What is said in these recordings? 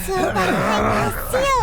So behind the seal,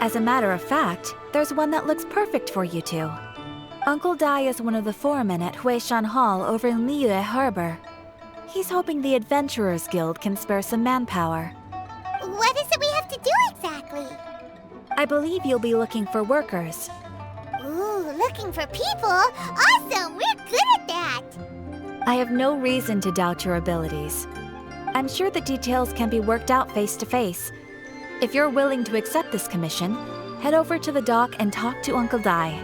As a matter of fact, there's one that looks perfect for you two. Uncle Dai is one of the foremen at Huishan Hall over in Liyue Harbor. He's hoping the Adventurers Guild can spare some manpower. What is it we have to do exactly? I believe you'll be looking for workers. Ooh, looking for people? Awesome! We're good at that! I have no reason to doubt your abilities. I'm sure the details can be worked out face to face. If you're willing to accept this commission, head over to the dock and talk to Uncle Dai.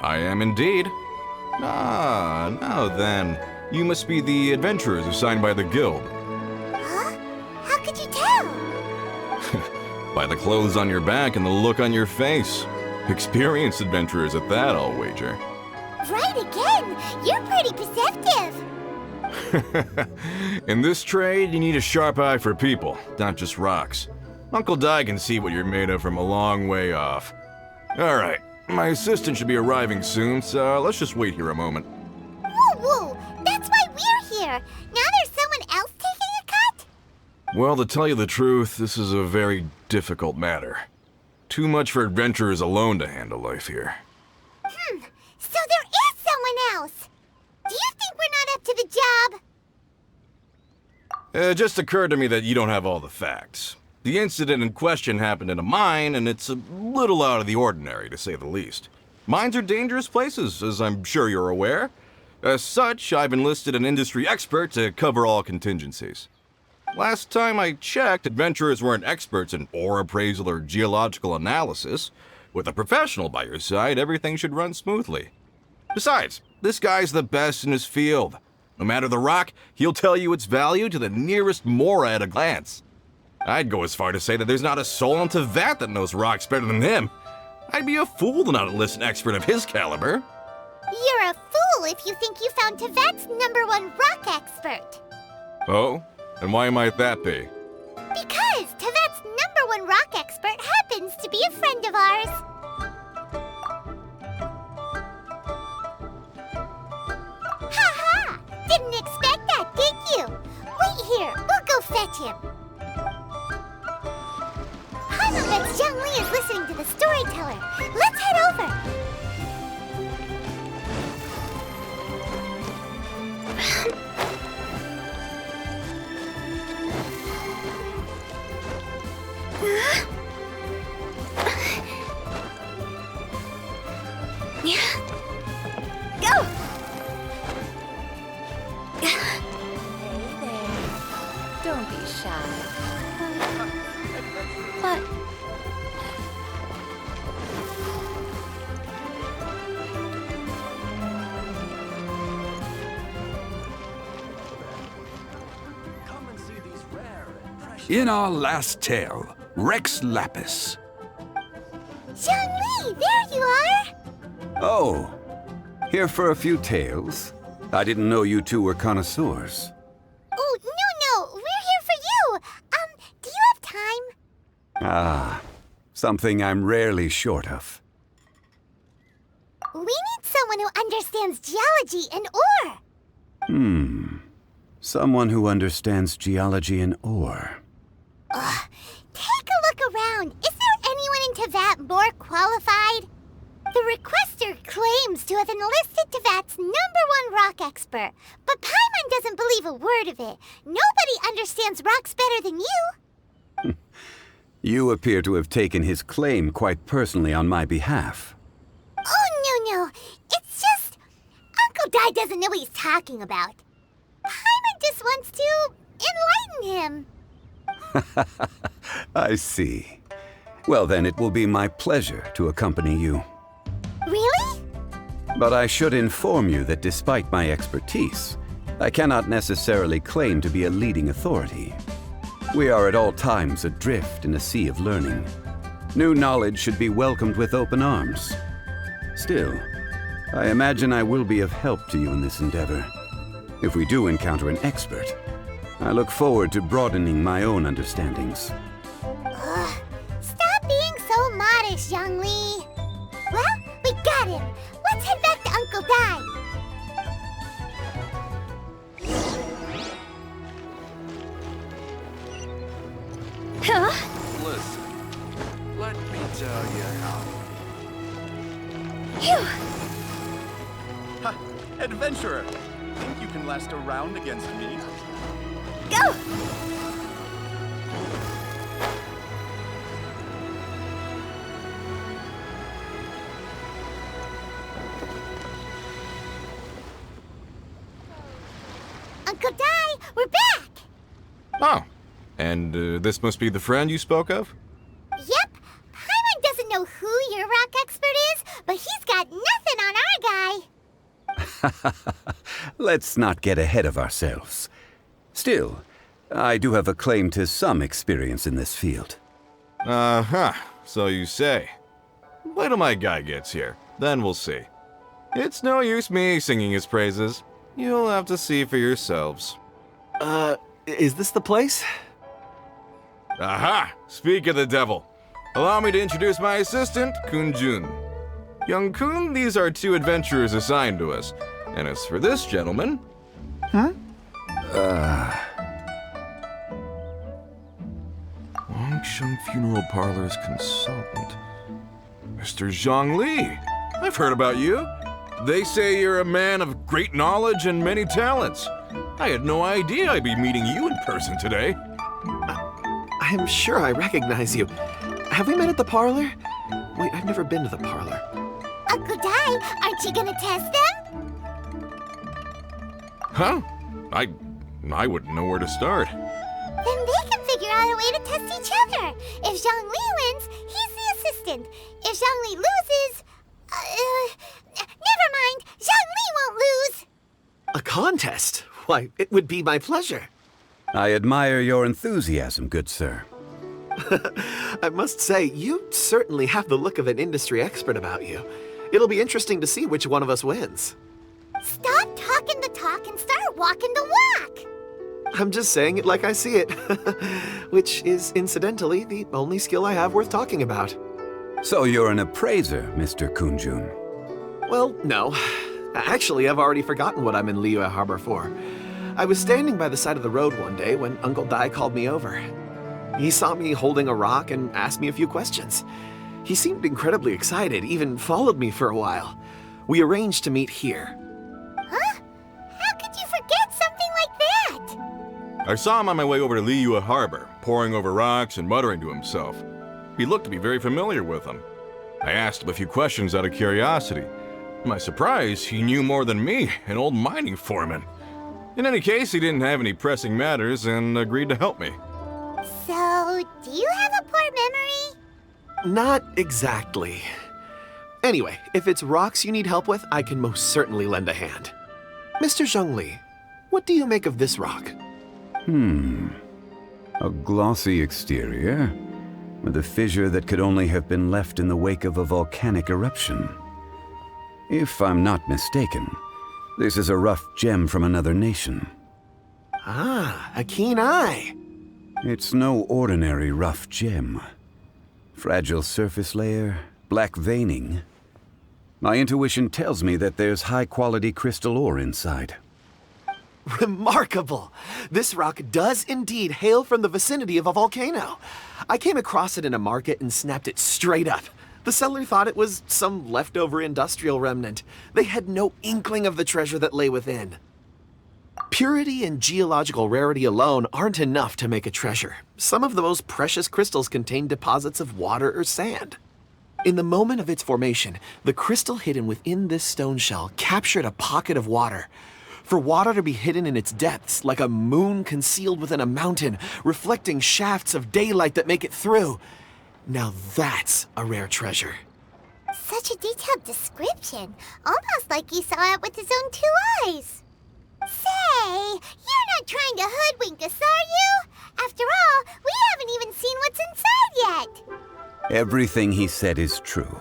I am indeed. Ah, now then. You must be the adventurers assigned by the guild. Huh? How could you tell? By the clothes on your back and the look on your face. Experienced adventurers at that, I'll wager. Right again! You're pretty perceptive! In this trade, you need a sharp eye for people, not just rocks. Uncle Dai can see what you're made of from a long way off. Alright. My assistant should be arriving soon, so let's just wait here a moment. Woo-woo! That's why we're here! Now there's someone else taking a cut? Well, to tell you the truth, this is a very difficult matter. Too much for adventurers alone to handle life here. So there is someone else! Do you think we're not up to the job? It just occurred to me that you don't have all the facts. The incident in question happened in a mine, and it's a little out of the ordinary, to say the least. Mines are dangerous places, as I'm sure you're aware. As such, I've enlisted an industry expert to cover all contingencies. Last time I checked, adventurers weren't experts in ore appraisal or geological analysis. With a professional by your side, everything should run smoothly. Besides, this guy's the best in his field. No matter the rock, he'll tell you its value to the nearest mora at a glance. I'd go as far to say that there's not a soul on Tevat that knows rocks better than him. I'd be a fool to not enlist an expert of his caliber. You're a fool if you think you found Tevat's #1 rock expert. Oh? And why might that be? Because Tevat's #1 rock expert happens to be a friend of ours. Ha-ha! Didn't expect that, did you? Wait here, we'll go fetch him. Hana bets Zhang Li is listening to the storyteller. Let's head over. shy. But... In our last tale, Rex Lapis. Zhongli, there you are! Oh, here for a few tales? I didn't know you two were connoisseurs. Oh, no, we're here for you! Do you have time? Ah, something I'm rarely short of. We need someone who understands geology and ore! Someone who understands geology and ore. Take a look around. Is there anyone in Teyvat more qualified? The requester claims to have enlisted Teyvat's #1 rock expert, but Paimon doesn't believe a word of it. Nobody understands rocks better than you. You appear to have taken his claim quite personally on my behalf. Oh, no. It's just... Uncle Dai doesn't know what he's talking about. Paimon just wants to enlighten him. I see. Well, then it will be my pleasure to accompany you. Really? But I should inform you that despite my expertise, I cannot necessarily claim to be a leading authority. We are at all times adrift in a sea of learning. New knowledge should be welcomed with open arms. Still, I imagine I will be of help to you in this endeavor. If we do encounter an expert, I look forward to broadening my own understandings. Stop being so modest, Zhongli. Well, we got him. Let's head back to Uncle Dai. Listen, let me tell you how. Phew. Ha! Adventurer! Think you can last a round against me? Go! Uncle Dai, we're back! Oh, and this must be the friend you spoke of? Yep. Paimon doesn't know who your rock expert is, but he's got nothing on our guy. Let's not get ahead of ourselves. Still, I do have a claim to some experience in this field. Uh-huh, so you say. Wait till my guy gets here, then we'll see. It's no use me singing his praises. You'll have to see for yourselves. Is this the place? Aha! Speak of the devil. Allow me to introduce my assistant, Kun-jun. Young Kun, these are 2 adventurers assigned to us. And as for this gentleman... Longsheng Funeral Parlor's consultant. Mr. Zhongli. I've heard about you. They say you're a man of great knowledge and many talents. I had no idea I'd be meeting you in person today. I'm sure I recognize you. Have we met at the parlor? Wait, I've never been to the parlor. Uncle Dai, aren't you gonna test them? Huh? I wouldn't know where to start. Then they can figure out a way to test each other. If Zhongli wins, he's the assistant. If Zhongli loses... never mind. Zhongli won't lose. A contest? Why, it would be my pleasure. I admire your enthusiasm, good sir. I must say, you certainly have the look of an industry expert about you. It'll be interesting to see which one of us wins. Stop talking the talk and start walking the walk. I'm just saying it like I see it. Which is, incidentally, the only skill I have worth talking about. So you're an appraiser, Mr. Kun-jun. Well, no. Actually, I've already forgotten what I'm in Liyue Harbor for. I was standing by the side of the road one day when Uncle Dai called me over. He saw me holding a rock and asked me a few questions. He seemed incredibly excited, even followed me for a while. We arranged to meet here. Huh? How could you forget something like that? I saw him on my way over to Liyue Harbor, poring over rocks and muttering to himself. He looked to be very familiar with them. I asked him a few questions out of curiosity. To my surprise, he knew more than me, an old mining foreman. In any case, he didn't have any pressing matters and agreed to help me. So, do you have a poor memory? Not exactly. Anyway, if it's rocks you need help with, I can most certainly lend a hand. Mr. Zhongli, what do you make of this rock? A glossy exterior, with a fissure that could only have been left in the wake of a volcanic eruption. If I'm not mistaken, this is a rough gem from another nation. Ah, a keen eye. It's no ordinary rough gem. Fragile surface layer, black veining. My intuition tells me that there's high-quality crystal ore inside. Remarkable! This rock does indeed hail from the vicinity of a volcano. I came across it in a market and snapped it straight up. The seller thought it was some leftover industrial remnant. They had no inkling of the treasure that lay within. Purity and geological rarity alone aren't enough to make a treasure. Some of the most precious crystals contain deposits of water or sand. In the moment of its formation, the crystal hidden within this stone shell captured a pocket of water. For water to be hidden in its depths, like a moon concealed within a mountain, reflecting shafts of daylight that make it through. Now that's a rare treasure. Such a detailed description, almost like he saw it with his own 2 eyes. Say, you're not trying to hoodwink us, are you? After all, we haven't even seen what's inside yet. Everything he said is true.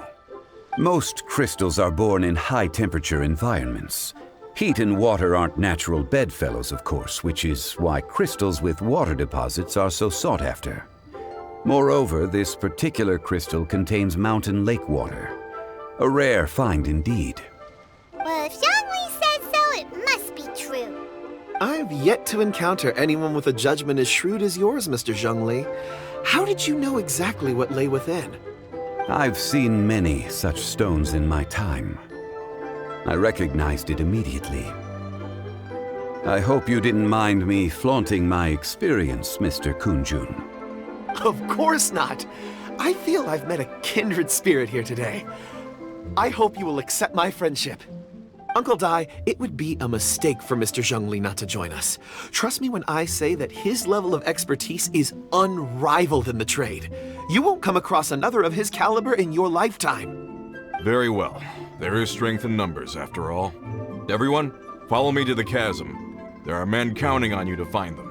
Most crystals are born in high-temperature environments. Heat and water aren't natural bedfellows, of course, which is why crystals with water deposits are so sought after. Moreover, this particular crystal contains mountain lake water. A rare find indeed. Well, if Zhongli says so, it must be true. I've yet to encounter anyone with a judgment as shrewd as yours, Mr. Zhongli. How did you know exactly what lay within? I've seen many such stones in my time. I recognized it immediately. I hope you didn't mind me flaunting my experience, Mr. Kunjun. Of course not. I feel I've met a kindred spirit here today. I hope you will accept my friendship. Uncle Dai, it would be a mistake for Mr. Zhongli not to join us. Trust me when I say that his level of expertise is unrivaled in the trade. You won't come across another of his caliber in your lifetime. Very well. There is strength in numbers, after all. Everyone, follow me to the chasm. There are men counting on you to find them.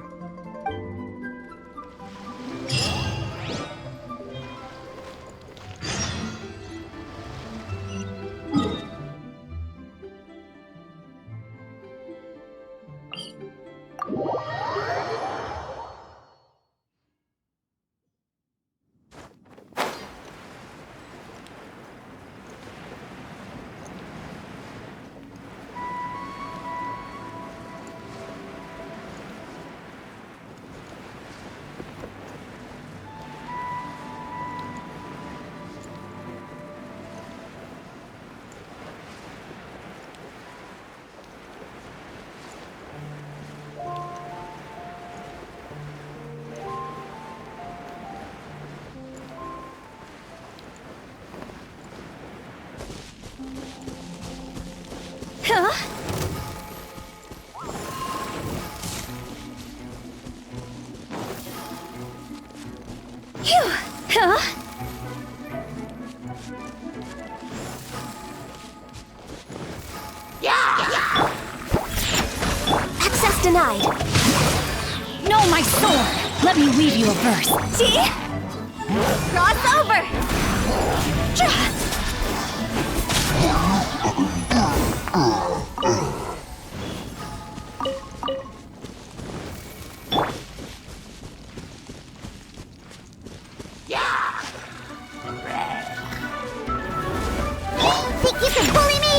Access denied. No, my sword! Let me weave you a verse. See? Cross over! Think you can bully me?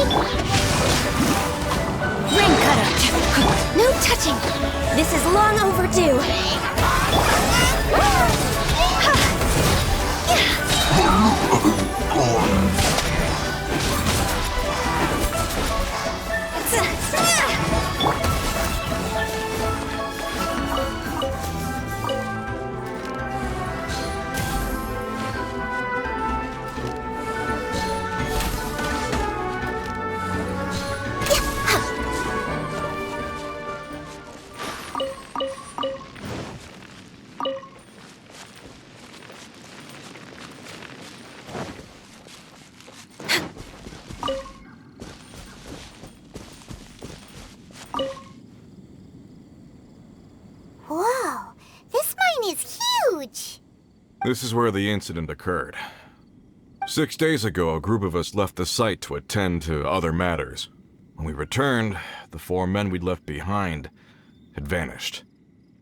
Ring cutter! No touching! This is long overdue! This is where the incident occurred. 6 days ago, a group of us left the site to attend to other matters. When we returned, the 4 men we'd left behind had vanished.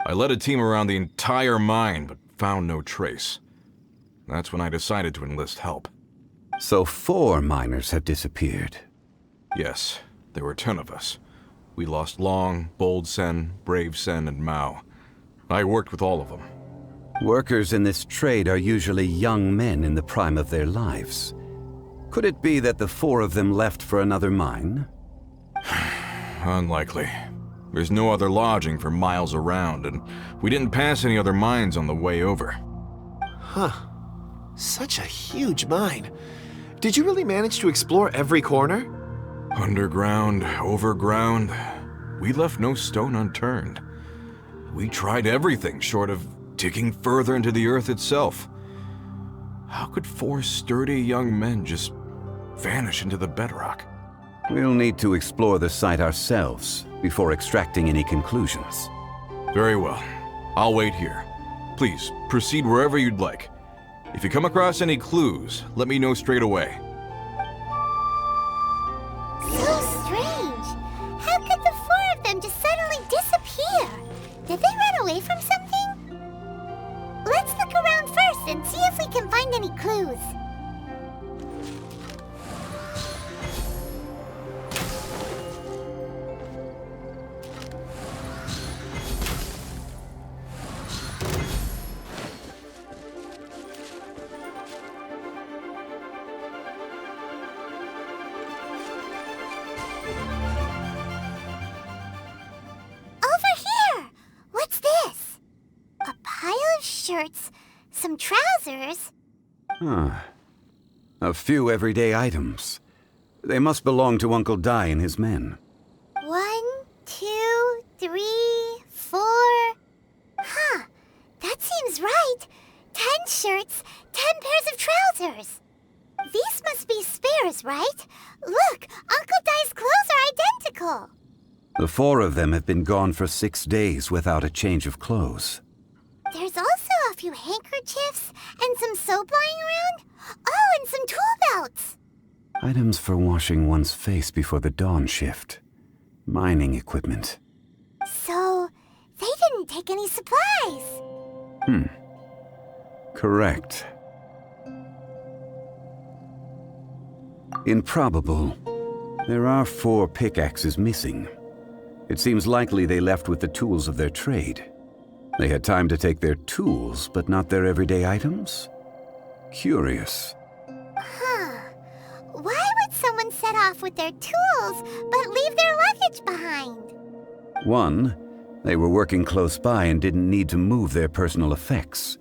I led a team around the entire mine, but found no trace. That's when I decided to enlist help. So 4 miners have disappeared. Yes, there were 10 of us. We lost Long, Bold Sen, Brave Sen, and Mao. I worked with all of them. Workers in this trade are usually young men in the prime of their lives. Could it be that the 4 of them left for another mine? Unlikely. There's no other lodging for miles around, and we didn't pass any other mines on the way over. Huh. Such a huge mine. Did you really manage to explore every corner? Underground, overground, we left no stone unturned. We tried everything short of digging further into the earth itself. How could 4 sturdy young men just vanish into the bedrock? We'll need to explore the site ourselves before extracting any conclusions. Very well. I'll wait here. Please, proceed wherever you'd like. If you come across any clues, let me know straight away. So strange. How could the 4 of them just suddenly disappear? Did they run away from something? Let's look around first and see if we can find any clues. Shirts, some trousers. A few everyday items. They must belong to Uncle Dai and his men. 1, 2, 3, 4. Huh, that seems right. 10 shirts, 10 pairs of trousers. These must be spares, right? Look, Uncle Dai's clothes are identical. The 4 of them have been gone for 6 days without a change of clothes. There's also a few handkerchiefs and some soap lying around. Oh, and some tool belts. Items for washing one's face before the dawn shift. Mining equipment. So, they didn't take any supplies. Correct. Improbable. There are 4 pickaxes missing. It seems likely they left with the tools of their trade. They had time to take their tools, but not their everyday items? Curious. Huh. Why would someone set off with their tools, but leave their luggage behind? 1, they were working close by and didn't need to move their personal effects.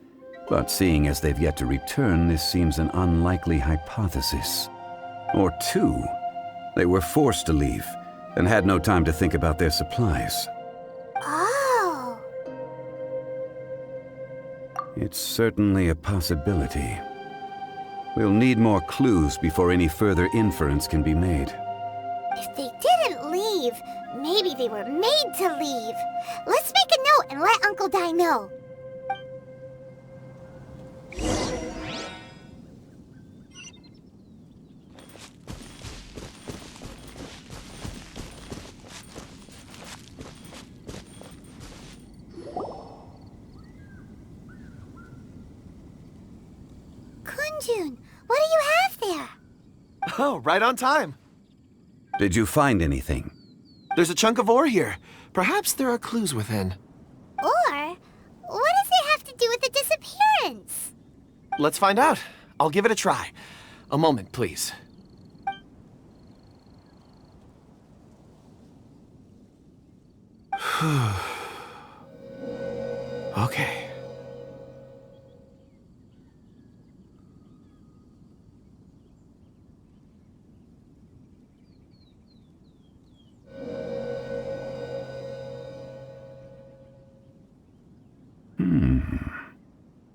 But seeing as they've yet to return, this seems an unlikely hypothesis. Or 2, they were forced to leave and had no time to think about their supplies. Oh. It's certainly a possibility. We'll need more clues before any further inference can be made. If they didn't leave, maybe they were made to leave. Let's make a note and let Uncle Dai know. Kunjun, what do you have there? Oh, right on time. Did you find anything? There's a chunk of ore here. Perhaps there are clues within. Or, what does it have to do with the disappearance? Let's find out. I'll give it a try. A moment, please. Okay.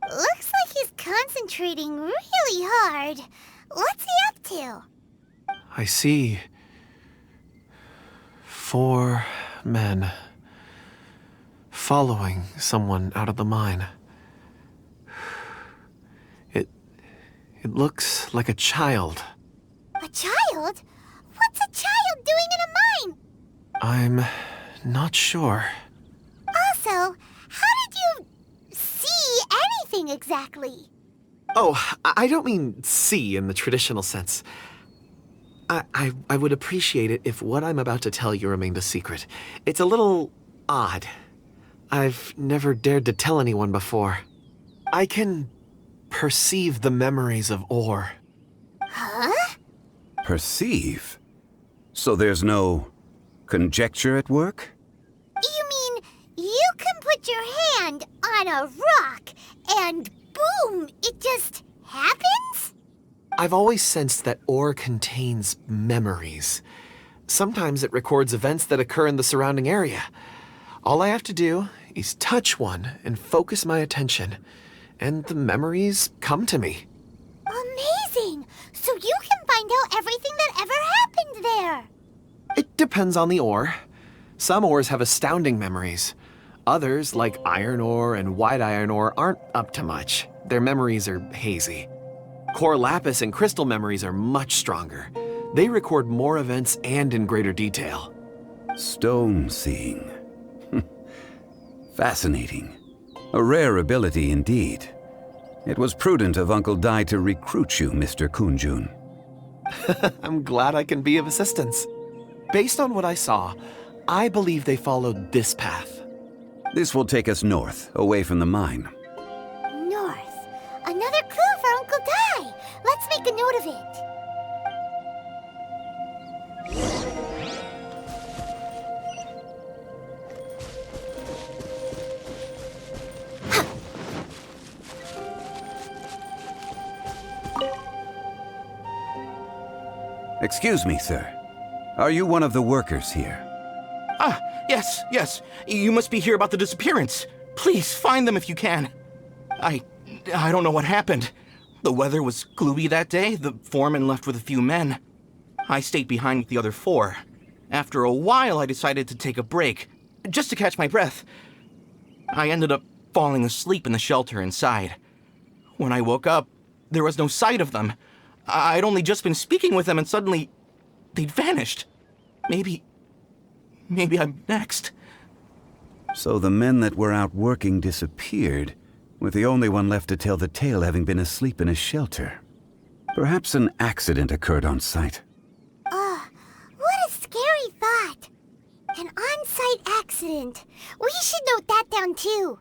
Looks like he's concentrating really hard. What's he up to? I see 4 men following someone out of the mine. It looks like a child. A child? What's a child doing in a mine? I'm not sure. Also, how did you see anything exactly? Oh, I don't mean see in the traditional sense. I would appreciate it if what I'm about to tell you remained a secret. It's a little odd. I've never dared to tell anyone before. I can perceive the memories of ore. Huh? Perceive? So there's no conjecture at work? You mean you can put your hand on a rock and boom, it just happens? I've always sensed that ore contains memories. Sometimes it records events that occur in the surrounding area. All I have to do is touch one and focus my attention, and the memories come to me. Amazing! So you can find out everything that ever happened there. It depends on the ore. Some ores have astounding memories. Others, like iron ore and white iron ore, aren't up to much. Their memories are hazy. Core lapis and crystal memories are much stronger. They record more events and in greater detail. Stone seeing. Fascinating. A rare ability indeed. It was prudent of Uncle Dai to recruit you, Mr. Kunjun. I'm glad I can be of assistance. Based on what I saw, I believe they followed this path. This will take us north, away from the mine. North. Another clue for Uncle Dai. Let's make a note of it. Excuse me, sir. Are you one of the workers here? Ah, yes. You must be here about the disappearance. Please, find them if you can. I don't know what happened. The weather was gloomy that day. The foreman left with a few men. I stayed behind with the other 4. After a while, I decided to take a break, just to catch my breath. I ended up falling asleep in the shelter inside. When I woke up, there was no sight of them. I'd only just been speaking with them and suddenly they'd vanished. Maybe I'm next. So the men that were out working disappeared, with the only one left to tell the tale having been asleep in a shelter. Perhaps an accident occurred on site. What a scary thought. An on-site accident. We should note that down too.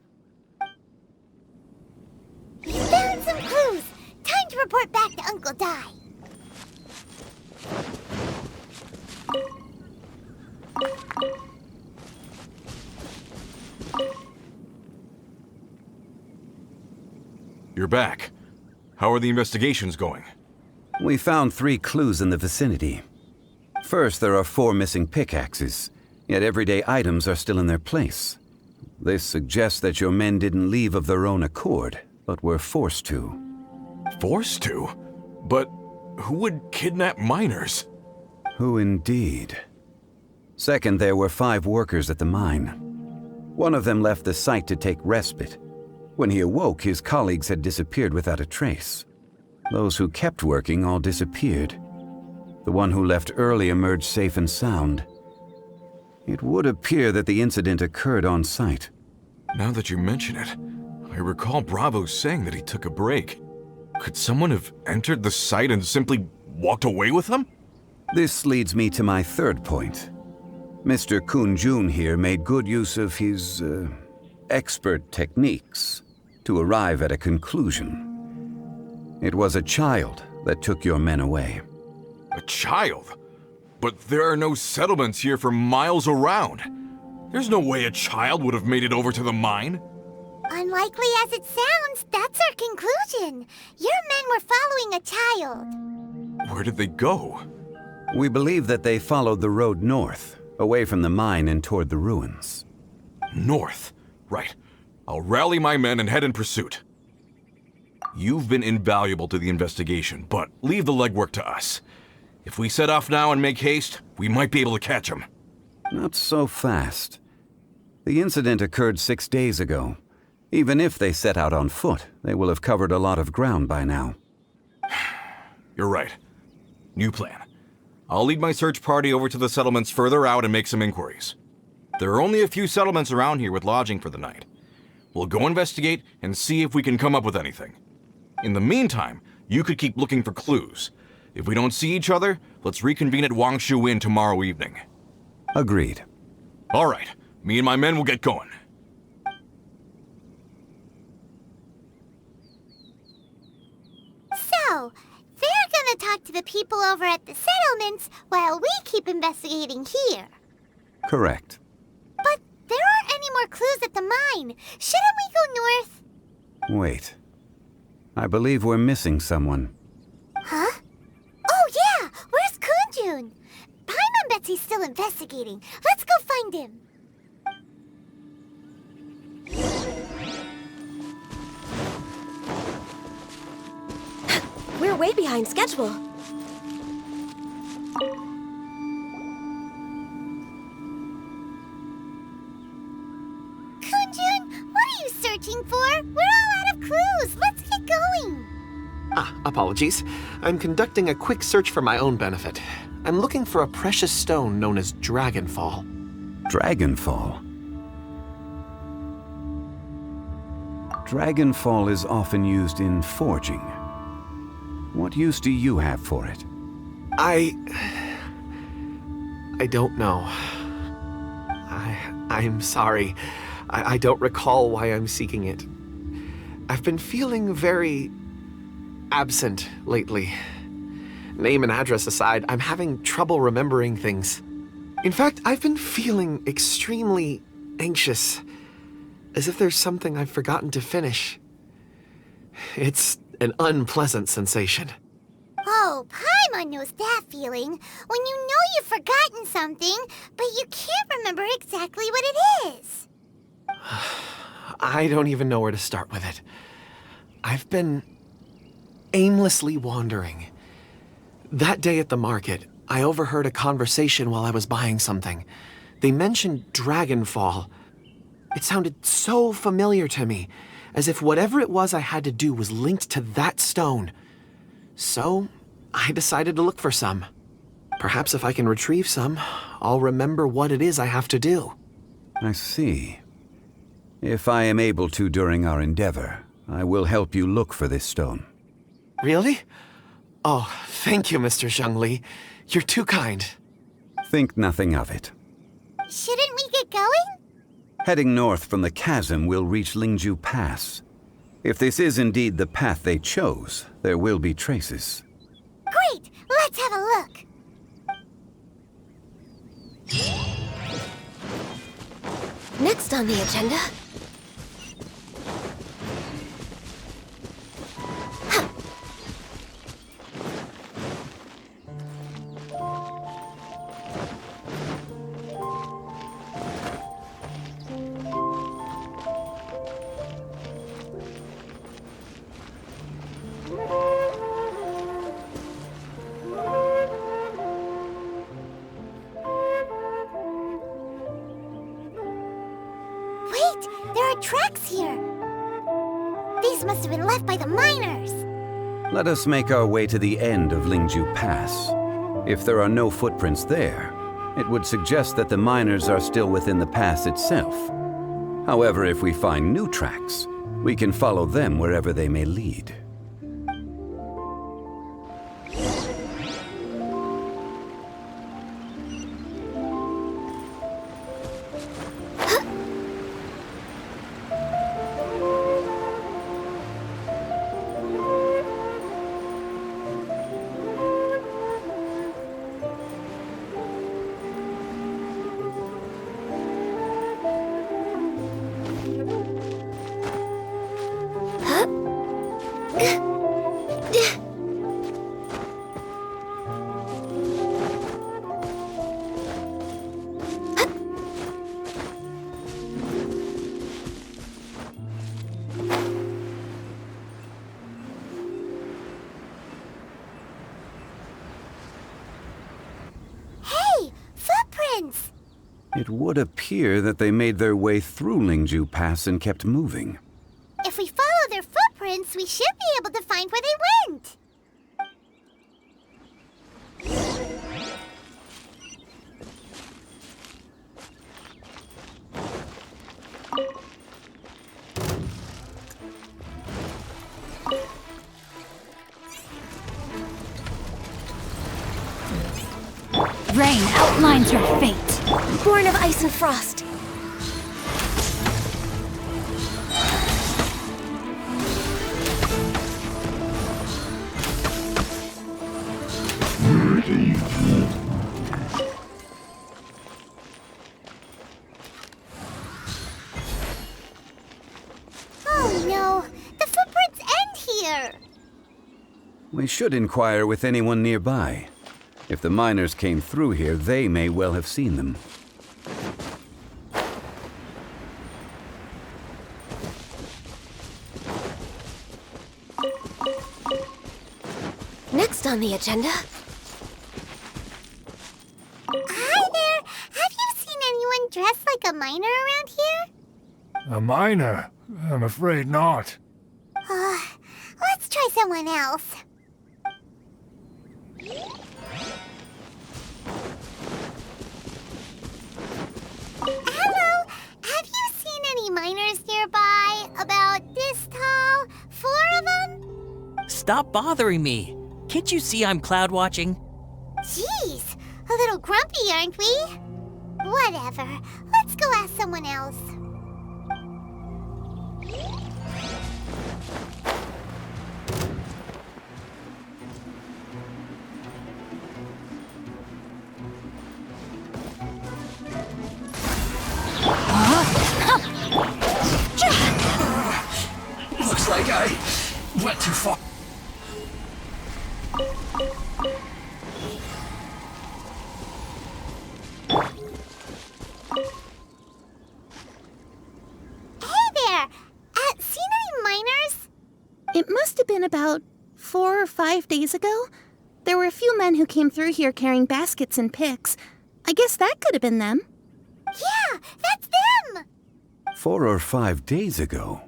We found some clues. Time to report back to Uncle Dai. You're back. How are the investigations going? We found 3 clues in the vicinity. First, there are 4 missing pickaxes, yet everyday items are still in their place. This suggests that your men didn't leave of their own accord, but were forced to. Forced to? But who would kidnap miners? Who indeed? Second, there were 5 workers at the mine. One of them left the site to take respite. When he awoke, his colleagues had disappeared without a trace. Those who kept working all disappeared. The one who left early emerged safe and sound. It would appear that the incident occurred on site. Now that you mention it, I recall Bravo saying that he took a break. Could someone have entered the site and simply walked away with them? This leads me to my third point. Mr. Kunjun here made good use of his, expert techniques to arrive at a conclusion. It was a child that took your men away. A child? But there are no settlements here for miles around. There's no way a child would have made it over to the mine. Unlikely as it sounds, that's our conclusion. Your men were following a child. Where did they go? We believe that they followed the road north, away from the mine and toward the ruins. North. Right. I'll rally my men and head in pursuit. You've been invaluable to the investigation, but leave the legwork to us. If we set off now and make haste, we might be able to catch them. Not so fast. The incident occurred 6 days ago. Even if they set out on foot, they will have covered a lot of ground by now. You're right. New plan. I'll lead my search party over to the settlements further out and make some inquiries. There are only a few settlements around here with lodging for the night. We'll go investigate and see if we can come up with anything. In the meantime, you could keep looking for clues. If we don't see each other, let's reconvene at Wangshu Inn tomorrow evening. Agreed. All right, me and my men will get going. So, they're gonna talk to the people over at the settlements while we keep investigating here. Correct. But there aren't any more clues at the mine. Shouldn't we go north? Wait. I believe we're missing someone. Huh? Oh yeah! Where's Kunjun? Paimon bets he's still investigating. Let's go find him. We're way behind schedule. Kunjun, what are you searching for? We're all out of clues. Let's get going. Apologies. I'm conducting a quick search for my own benefit. I'm looking for a precious stone known as Dragonfall. Dragonfall. Dragonfall is often used in forging. What use do you have for it? I don't know. I'm sorry. I don't recall why I'm seeking it. I've been feeling very absent lately. Name and address aside, I'm having trouble remembering things. In fact, I've been feeling extremely anxious, as if there's something I've forgotten to finish. It's an unpleasant sensation. Oh, Paimon knows that feeling. When you know you've forgotten something, but you can't remember exactly what it is. I don't even know where to start with it. I've been aimlessly wandering. That day at the market, I overheard a conversation while I was buying something. They mentioned Dragonfall. It sounded so familiar to me, as if whatever it was I had to do was linked to that stone. So, I decided to look for some. Perhaps if I can retrieve some, I'll remember what it is I have to do. I see. If I am able to during our endeavor, I will help you look for this stone. Really? Oh, thank you, Mr. Zhengli. You're too kind. Think nothing of it. Shouldn't we get going? Heading north from the chasm, we'll reach Lingju Pass. If this is indeed the path they chose, there will be traces. Great! Let's have a look. Next on the agenda. Wait, there are tracks here. These must have been left by the miners. Let us make our way to the end of Lingju Pass. If there are no footprints there, it would suggest that the miners are still within the pass itself. However, if we find new tracks, we can follow them wherever they may lead. It would appear that they made their way through Lingju Pass and kept moving. If we follow their footprints, we should be able to find where they went. Rain outlines your fate. Born of ice and frost. Oh no, the footprints end here. We should inquire with anyone nearby. If the miners came through here, they may well have seen them. Next on the agenda. Hi there. Have you seen anyone dressed like a miner around here? A miner? I'm afraid not. Let's try someone else. Hello. Have you seen any miners nearby? About this tall? 4 of them? Stop bothering me. Can't you see I'm cloud watching? Jeez, a little grumpy, aren't we? Whatever. Let's go ask someone else. Looks like I went too far. Hey there! Seen any miners? It must have been about 4 or 5 days ago. There were a few men who came through here carrying baskets and picks. I guess that could have been them. Yeah, that's them! 4 or 5 days ago.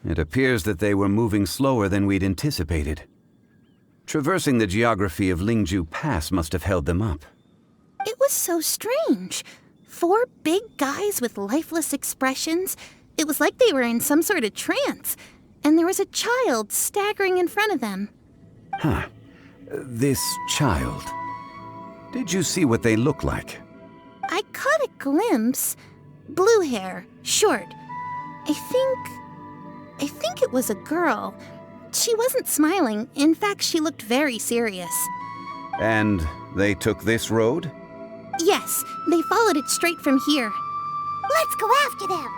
It appears that they were moving slower than we'd anticipated. Traversing the geography of Lingju Pass must have held them up. It was so strange. 4 big guys with lifeless expressions. It was like they were in some sort of trance. And there was a child staggering in front of them. Huh. This child. Did you see what they look like? I caught a glimpse. Blue hair, short. I think it was a girl. She wasn't smiling. In fact, she looked very serious. And they took this road? Yes, they followed it straight from here. Let's go after them!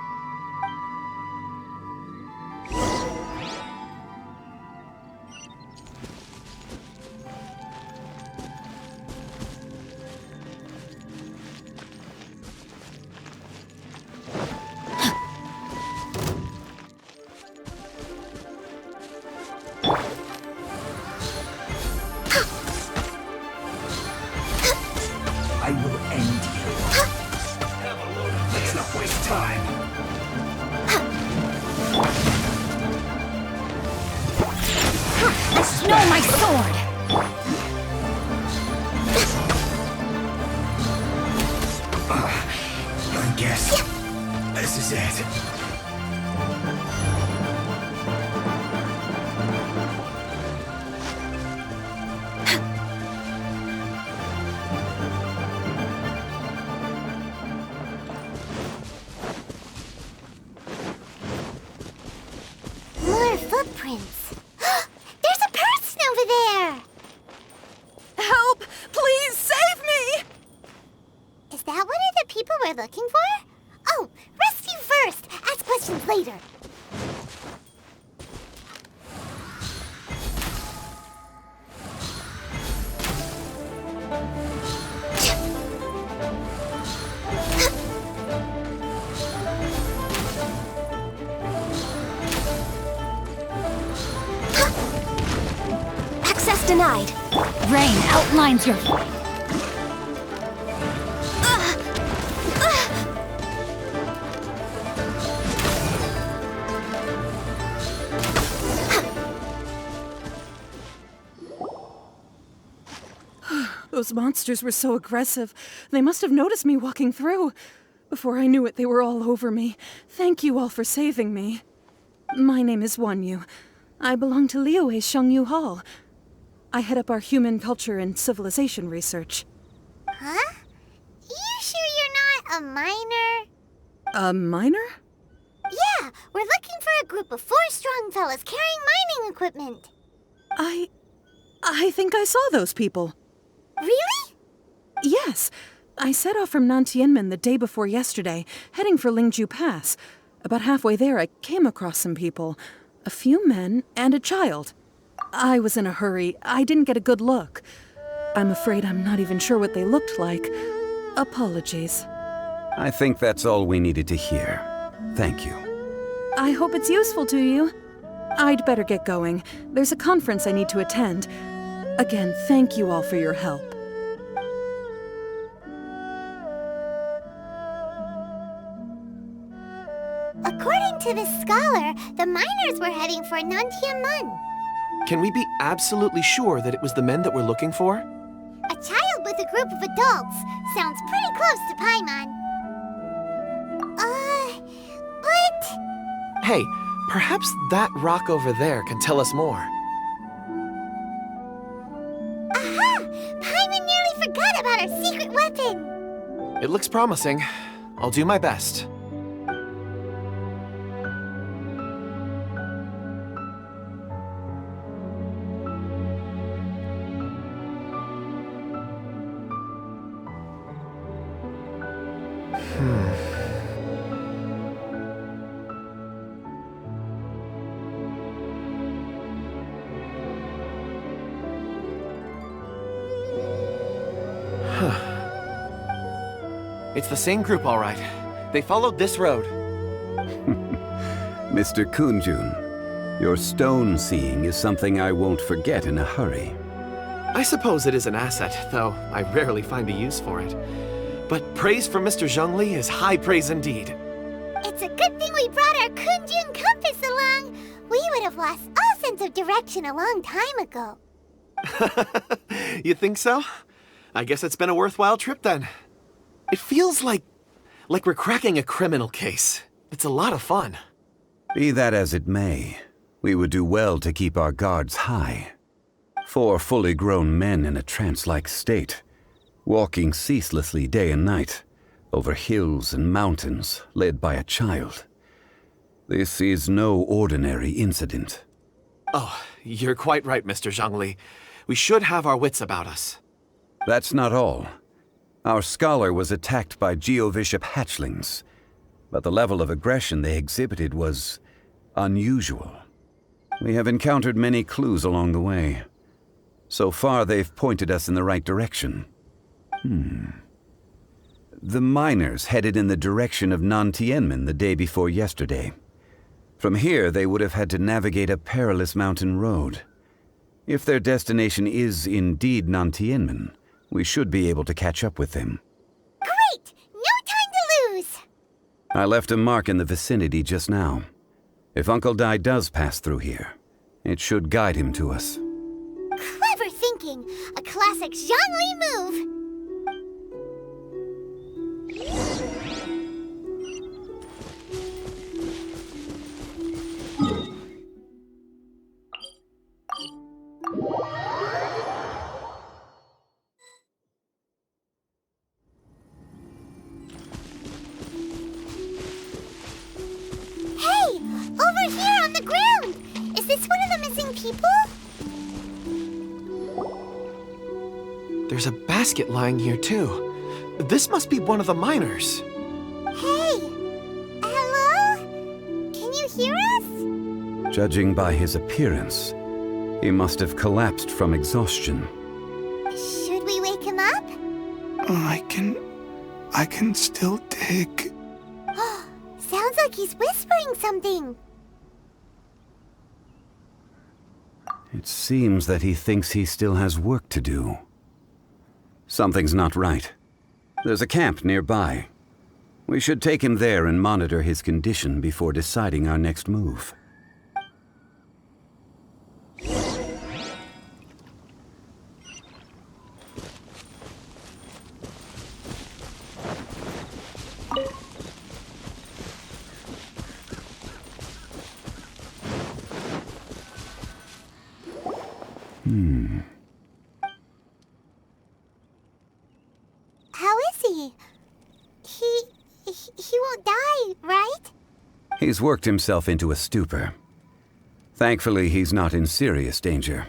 I will end you. Let's not waste time. Know my sword! I guess this is it. More footprints. There's a person over there! Help! Please save me! Is that one of the people we're looking for? Oh, rescue first! Ask questions later. Access denied. Rain outlines your... Those monsters were so aggressive. They must have noticed me walking through. Before I knew it, they were all over me. Thank you all for saving me. My name is Wanyu. I belong to Liyue's Shengyu Hall. I head up our human culture and civilization research. Huh? You sure you're not a miner? A miner? Yeah, we're looking for a group of 4 strong fellas carrying mining equipment. I think I saw those people. Really? Yes. I set off from Nantianmen the day before yesterday, heading for Lingju Pass. About halfway there, I came across some people. A few men and a child. I was in a hurry. I didn't get a good look. I'm afraid I'm not even sure what they looked like. Apologies. I think that's all we needed to hear. Thank you. I hope it's useful to you. I'd better get going. There's a conference I need to attend. Again, thank you all for your help. According to this scholar, the miners were heading for Nantianmen. Can we be absolutely sure that it was the men that we're looking for? A child with a group of adults sounds pretty close to Paimon. But... Hey, perhaps that rock over there can tell us more. Aha! Paimon nearly forgot about our secret weapon! It looks promising. I'll do my best. It's the same group, all right. They followed this road. Mr. Kunjun, your stone seeing is something I won't forget in a hurry. I suppose it is an asset, though I rarely find a use for it. But praise from Mr. Zhongli is high praise indeed. It's a good thing we brought our Kunjun compass along. We would have lost all sense of direction a long time ago. You think so? I guess it's been a worthwhile trip then. It feels like we're cracking a criminal case. It's a lot of fun. Be that as it may, we would do well to keep our guards high. 4 fully grown men in a trance-like state, walking ceaselessly day and night, over hills and mountains, led by a child. This is no ordinary incident. Oh, you're quite right, Mr. Zhongli. We should have our wits about us. That's not all. Our scholar was attacked by Geovishap hatchlings, but the level of aggression they exhibited was unusual. We have encountered many clues along the way. So far, they've pointed us in the right direction. The miners headed in the direction of Nantianmen the day before yesterday. From here, they would have had to navigate a perilous mountain road. If their destination is indeed Nantianmen, we should be able to catch up with them. Great! No time to lose! I left a mark in the vicinity just now. If Uncle Dai does pass through here, it should guide him to us. Clever thinking! A classic Zhongli move! Hey! Over here on the ground! Is this one of the missing people? There's a basket lying here, too. This must be one of the miners. Hey! Hello? Can you hear us? Judging by his appearance, he must have collapsed from exhaustion. Should we wake him up? I can still dig. Sounds like he's whispering something. It seems that he thinks he still has work to do. Something's not right. There's a camp nearby. We should take him there and monitor his condition before deciding our next move. he won't die, right? He's worked himself into a stupor. Thankfully, he's not in serious danger.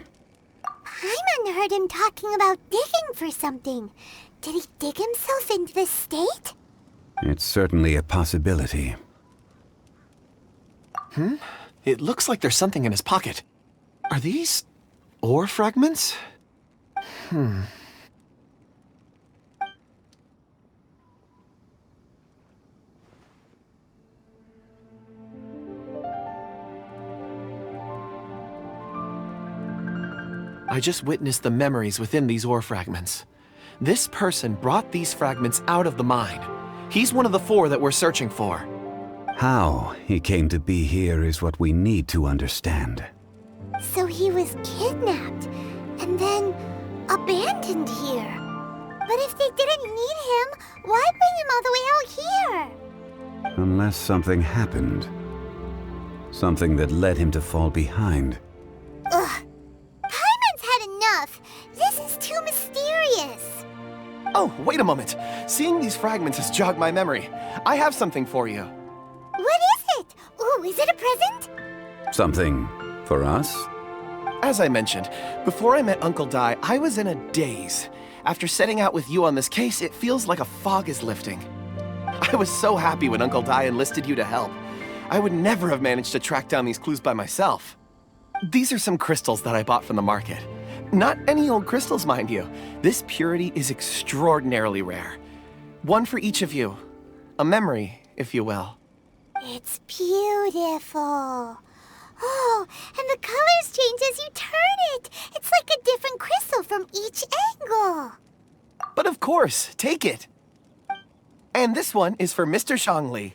Paimon heard him talking about digging for something. Did he dig himself into this state? It's certainly a possibility. It looks like there's something in his pocket. Are these ore fragments? I just witnessed the memories within these ore fragments. This person brought these fragments out of the mine. He's one of the 4 that we're searching for. How he came to be here is what we need to understand. So he was kidnapped and then abandoned here. But if they didn't need him, why bring him all the way out here? Unless something happened. Something that led him to fall behind. Ugh. Paimon's had enough. This is too mysterious. Oh, wait a moment. Seeing these fragments has jogged my memory. I have something for you. What is it? Ooh, is it a present? Something for us? As I mentioned, before I met Uncle Dai, I was in a daze. After setting out with you on this case, it feels like a fog is lifting. I was so happy when Uncle Dai enlisted you to help. I would never have managed to track down these clues by myself. These are some crystals that I bought from the market. Not any old crystals, mind you. This purity is extraordinarily rare. One for each of you. A memory, if you will. It's beautiful. Oh, and the colors change as you turn it. It's like a different crystal from each angle. But of course, take it. And this one is for Mr. Zhongli.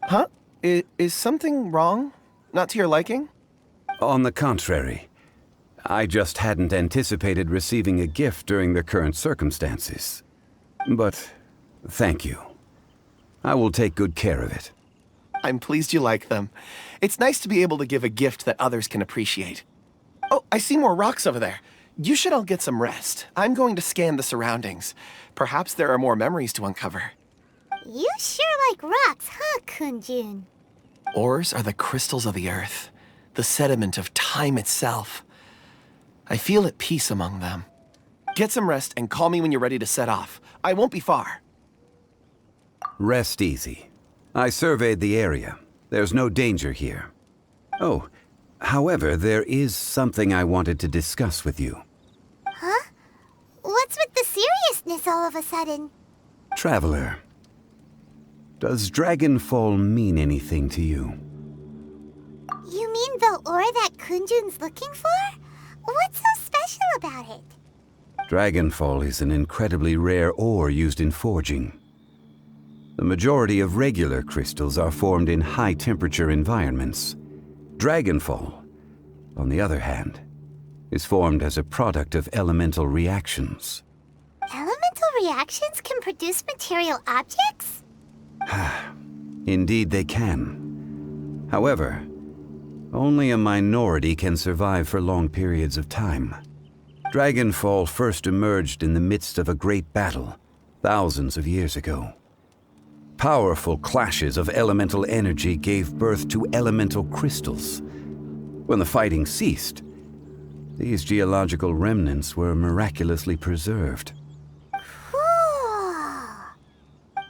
Huh? Is something wrong? Not to your liking? On the contrary. I just hadn't anticipated receiving a gift during the current circumstances. But thank you. I will take good care of it. I'm pleased you like them. It's nice to be able to give a gift that others can appreciate. Oh, I see more rocks over there. You should all get some rest. I'm going to scan the surroundings. Perhaps there are more memories to uncover. You sure like rocks, huh, Kunjun? Ores are the crystals of the earth, the sediment of time itself. I feel at peace among them. Get some rest and call me when you're ready to set off. I won't be far. Rest easy. I surveyed the area. There's no danger here. Oh, however, there is something I wanted to discuss with you. Huh? What's with the seriousness all of a sudden? Traveler, does Dragonfall mean anything to you? You mean the ore that Kunjun's looking for? What's so special about it? Dragonfall is an incredibly rare ore used in forging. The majority of regular crystals are formed in high-temperature environments. Dragonfall, on the other hand, is formed as a product of elemental reactions. Elemental reactions can produce material objects? Indeed they can. However, only a minority can survive for long periods of time. Dragonfall first emerged in the midst of a great battle, thousands of years ago. Powerful clashes of elemental energy gave birth to elemental crystals. When the fighting ceased, these geological remnants were miraculously preserved. Cool.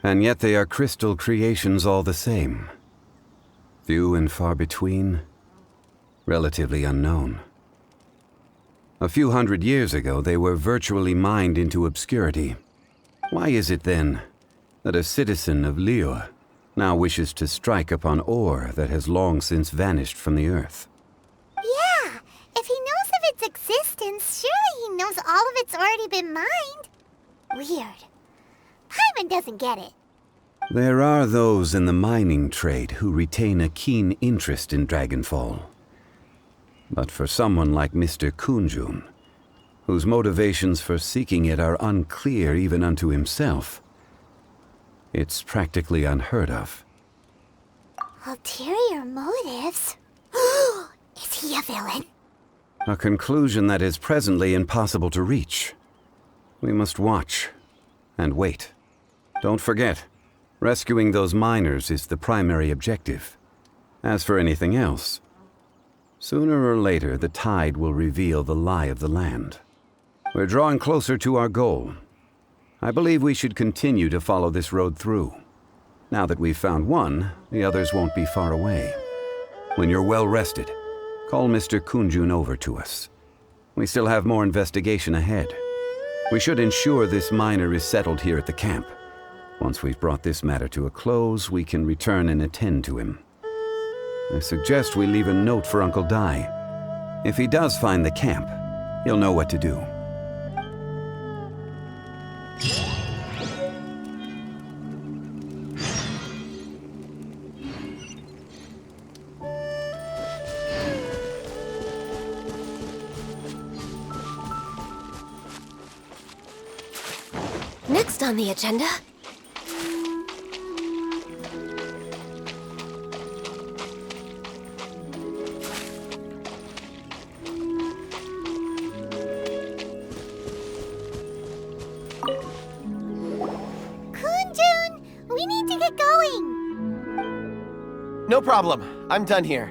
And yet they are crystal creations all the same. Few and far between, relatively unknown. A few hundred years ago, they were virtually mined into obscurity. Why is it then that a citizen of Liyue now wishes to strike upon ore that has long since vanished from the earth? Yeah, if he knows of its existence, surely he knows all of it's already been mined. Weird. Paimon doesn't get it. There are those in the mining trade who retain a keen interest in Dragonfall. But for someone like Mr. Kunjun, whose motivations for seeking it are unclear even unto himself, it's practically unheard of. Ulterior motives? Is he a villain? A conclusion that is presently impossible to reach. We must watch and wait. Don't forget, rescuing those miners is the primary objective. As for anything else, sooner or later the tide will reveal the lie of the land. We're drawing closer to our goal. I believe we should continue to follow this road through. Now that we've found one, the others won't be far away. When you're well rested, call Mr. Kunjun over to us. We still have more investigation ahead. We should ensure this miner is settled here at the camp. Once we've brought this matter to a close, we can return and attend to him. I suggest we leave a note for Uncle Dai. If he does find the camp, he'll know what to do. Next on the agenda... Kunjun, we need to get going. No problem. I'm done here.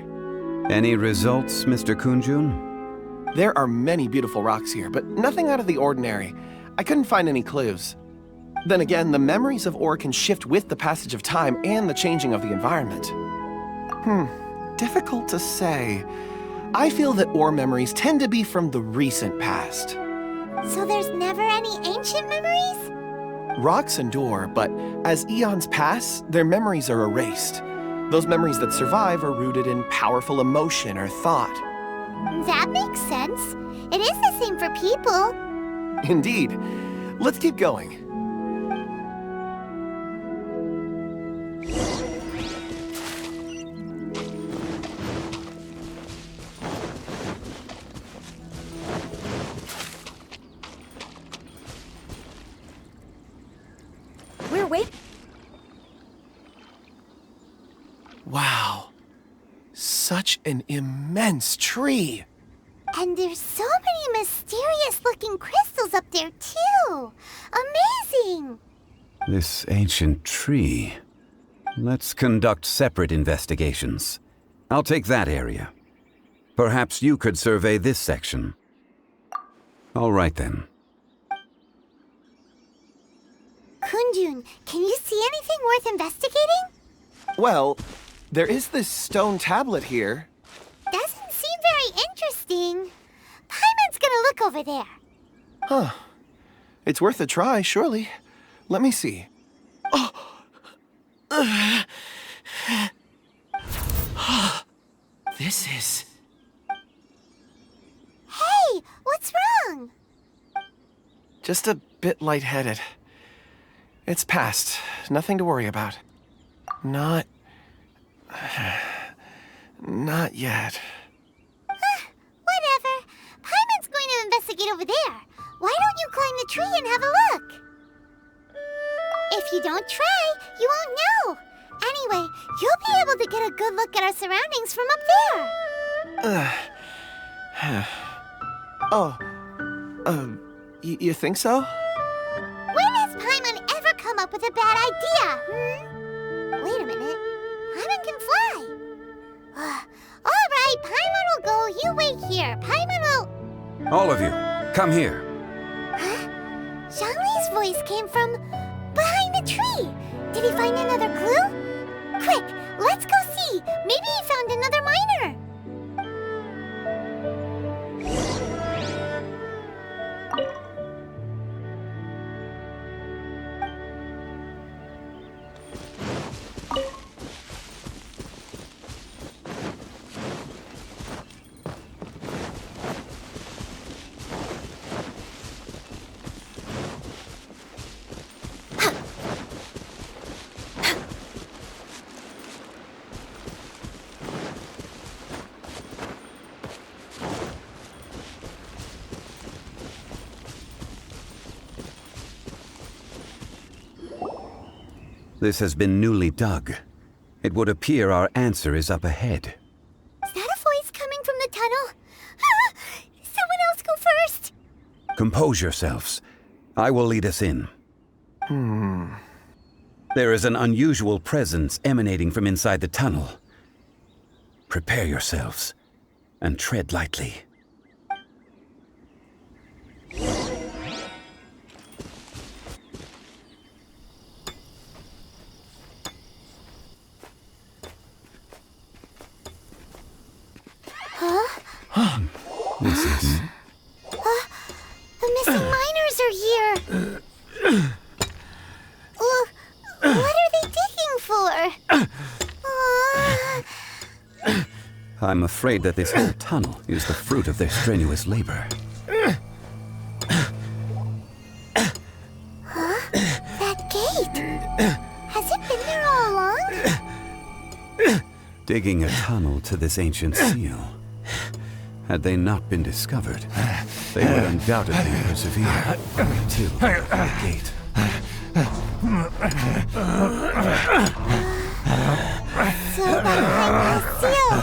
Any results, Mr. Kunjun? There are many beautiful rocks here, but nothing out of the ordinary. I couldn't find any clues. Then again, the memories of ore can shift with the passage of time and the changing of the environment. Difficult to say. I feel that ore memories tend to be from the recent past. So there's never any ancient memories? Rocks endure, but as eons pass, their memories are erased. Those memories that survive are rooted in powerful emotion or thought. That makes sense. It is the same for people. Indeed. Let's keep going. We're waiting. Wow. Such an immense tree. And there's so many mysterious-looking crystals up there, too. Amazing! This ancient tree. Let's conduct separate investigations. I'll take that area. Perhaps you could survey this section. All right, then. Kunjun, can you see anything worth investigating? Well, there is this stone tablet here. Doesn't seem very interesting. Paimon's gonna look over there. Huh. It's worth a try, surely. Let me see. Oh! This is... Hey, what's wrong? just a bit lightheaded. It's past. Nothing to worry about. Not yet. Whatever. Paimon's going to investigate over there. Why don't you climb the tree and have a look? If you don't try, you won't know. Anyway, you'll be able to get a good look at our surroundings from up there. You think so? When has Paimon ever come up with a bad idea, Wait a minute. Paimon can fly. All right, Paimon will go. You wait here. Paimon will... All of you, come here. Huh? Zhongli's voice came from behind the tree. Did he find another clue? Quick, let's go see. Maybe he found another miner. This has been newly dug. It would appear our answer is up ahead. Is that a voice coming from the tunnel? Someone else go first. Compose yourselves. I will lead us in. There is an unusual presence emanating from inside the tunnel. Prepare yourselves, and tread lightly. This is... The missing miners are here! What are they digging for? I'm afraid that this whole tunnel is the fruit of their strenuous labor. That gate! Has it been there all along? Digging a tunnel to this ancient seal. Had they not been discovered, they would undoubtedly persevere to the gate. So behind the seal,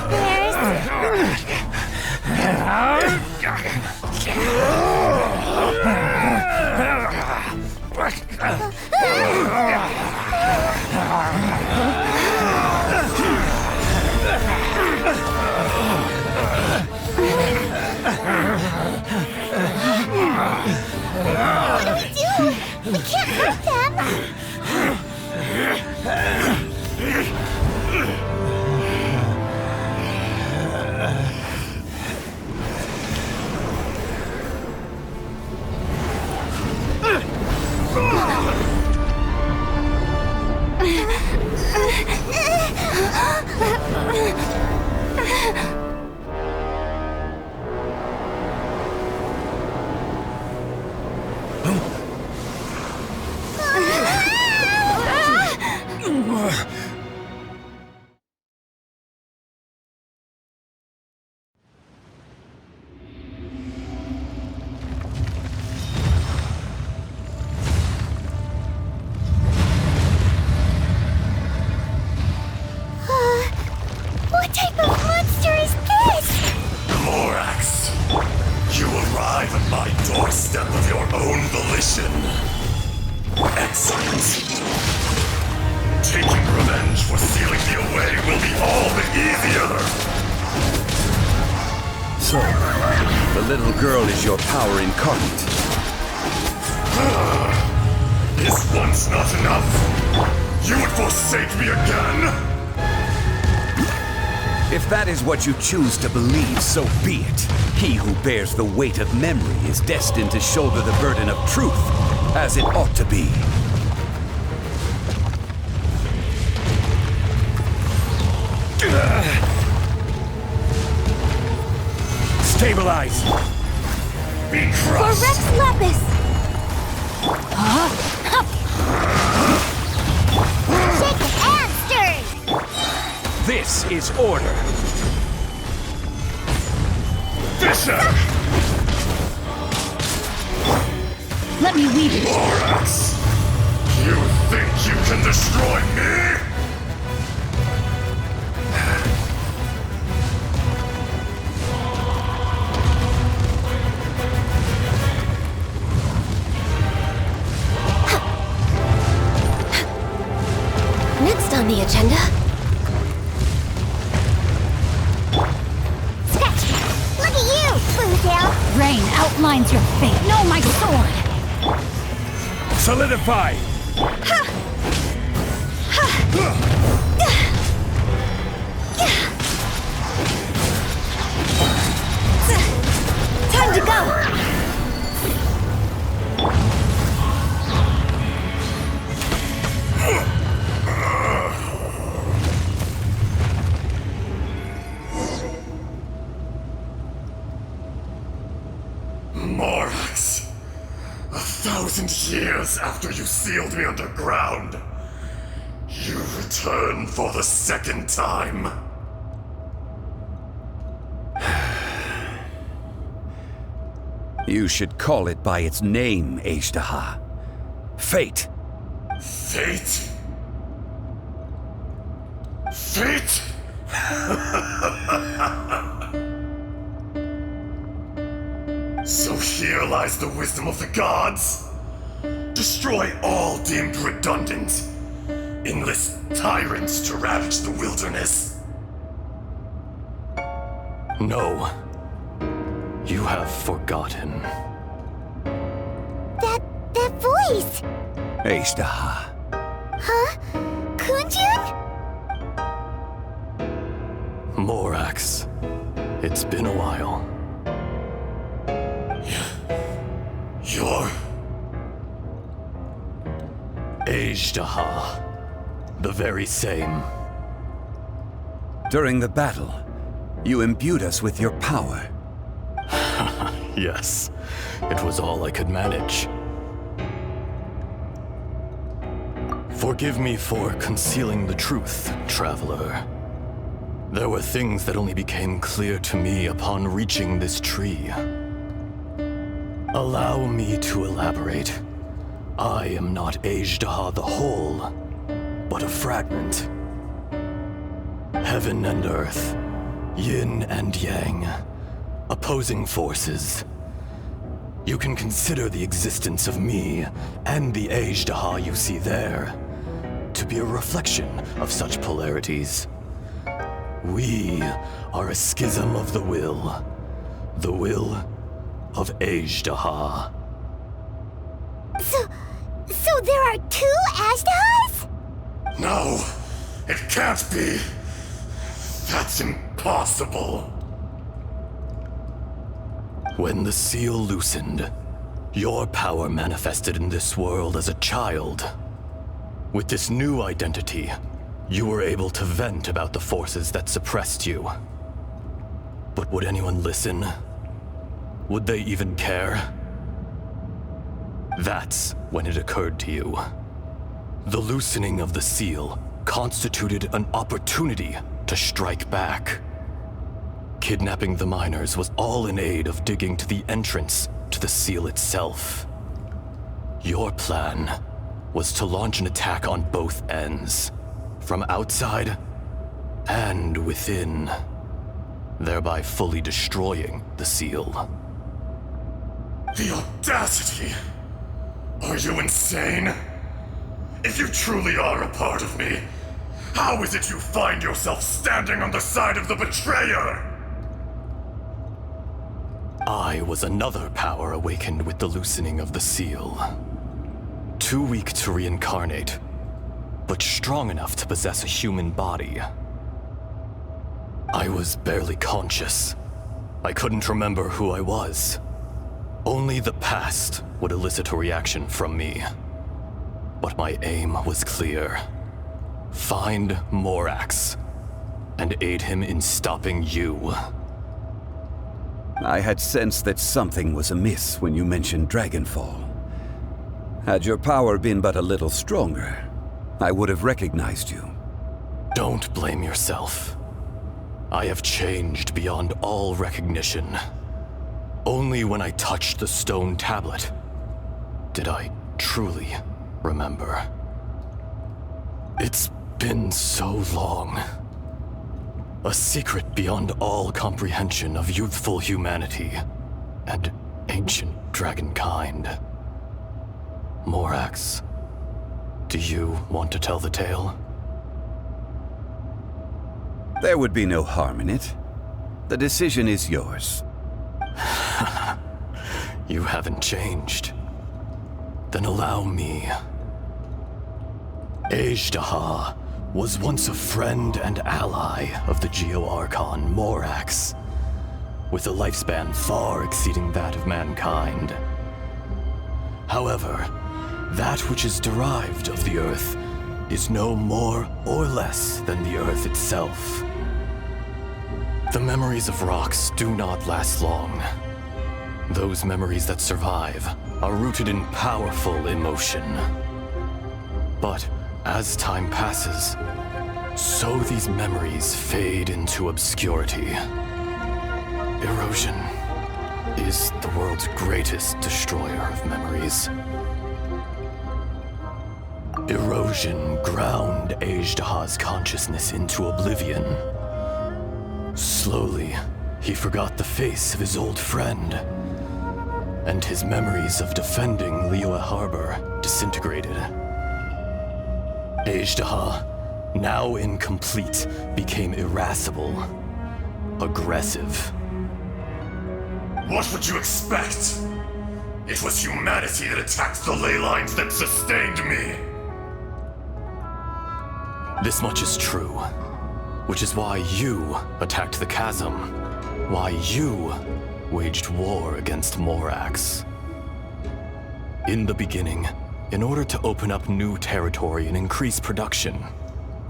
What do we do? We can't hurt them! What type of monster is this? Morax, you arrive at my doorstep of your own volition. Excellent. Taking revenge for sealing me away will be all the easier. So, the little girl is your power incarnate. Is once not enough? You would forsake me again? If that is what you choose to believe, so be it. He who bears the weight of memory is destined to shoulder the burden of truth, as it ought to be. Stabilize! Be crushed! For Rex Lepus! Shaken and stirred! This is order. Fisher! Let me weave it. Morax! You think you can destroy me? Next on the agenda. Scratch! Look at you, Boozle! Rain outlines your fate. No, my sword! Solidify! Time to go! Morax! 1,000 years after you sealed me underground, you return for the second time. You should call it by its name, Azhdaha. Fate. Fate? Fate? So here lies the wisdom of the gods. Destroy all deemed redundant. enlist tyrants to ravage the wilderness? No. You have forgotten. That voice! Azhdaha. Huh? Kunjun? Morax. It's been a while. You're... Azhdaha. The very same. During the battle, you imbued us with your power. Yes. It was all I could manage. Forgive me for concealing the truth, traveler. There were things that only became clear to me upon reaching this tree. Allow me to elaborate. I am not Azhdaha the whole, but a fragment. Heaven and earth, yin and yang, opposing forces. You can consider the existence of me and the Azhdaha you see there to be a reflection of such polarities. We are a schism of the will of Azhdaha. So there are two Azhdahas? No, it can't be. That's impossible. When the seal loosened, your power manifested in this world as a child. With this new identity, you were able to vent about the forces that suppressed you. But would anyone listen? Would they even care? That's when it occurred to you. The loosening of the seal constituted an opportunity to strike back. Kidnapping the miners was all in aid of digging to the entrance to the seal itself. Your plan was to launch an attack on both ends, from outside and within, thereby fully destroying the seal. The audacity! Are you insane? If you truly are a part of me, how is it you find yourself standing on the side of the betrayer? I was another power awakened with the loosening of the seal. Too weak to reincarnate, but strong enough to possess a human body. I was barely conscious. I couldn't remember who I was. Only the past would elicit a reaction from me. But my aim was clear. Find Morax, and aid him in stopping you. I had sensed that something was amiss when you mentioned Dragonfall. Had your power been but a little stronger, I would have recognized you. Don't blame yourself. I have changed beyond all recognition. Only when I touched the stone tablet did I truly remember. It's been so long. A secret beyond all comprehension of youthful humanity and ancient dragonkind. Morax, do you want to tell the tale? There would be no harm in it. The decision is yours. You haven't changed. Then allow me. Azhdaha was once a friend and ally of the Geo-Archon Morax, with a lifespan far exceeding that of mankind. However, that which is derived of the Earth is no more or less than the Earth itself. The memories of rocks do not last long. Those memories that survive are rooted in powerful emotion. But as time passes, so these memories fade into obscurity. Erosion is the world's greatest destroyer of memories. Erosion ground Azhdaha's consciousness into oblivion. Slowly, he forgot the face of his old friend, and his memories of defending Liyue Harbor disintegrated. Azhdaha, now incomplete, became irascible, aggressive. What would you expect? It was humanity that attacked the ley lines that sustained me. This much is true, which is why you attacked the chasm, why you waged war against Morax. In the beginning, in order to open up new territory and increase production,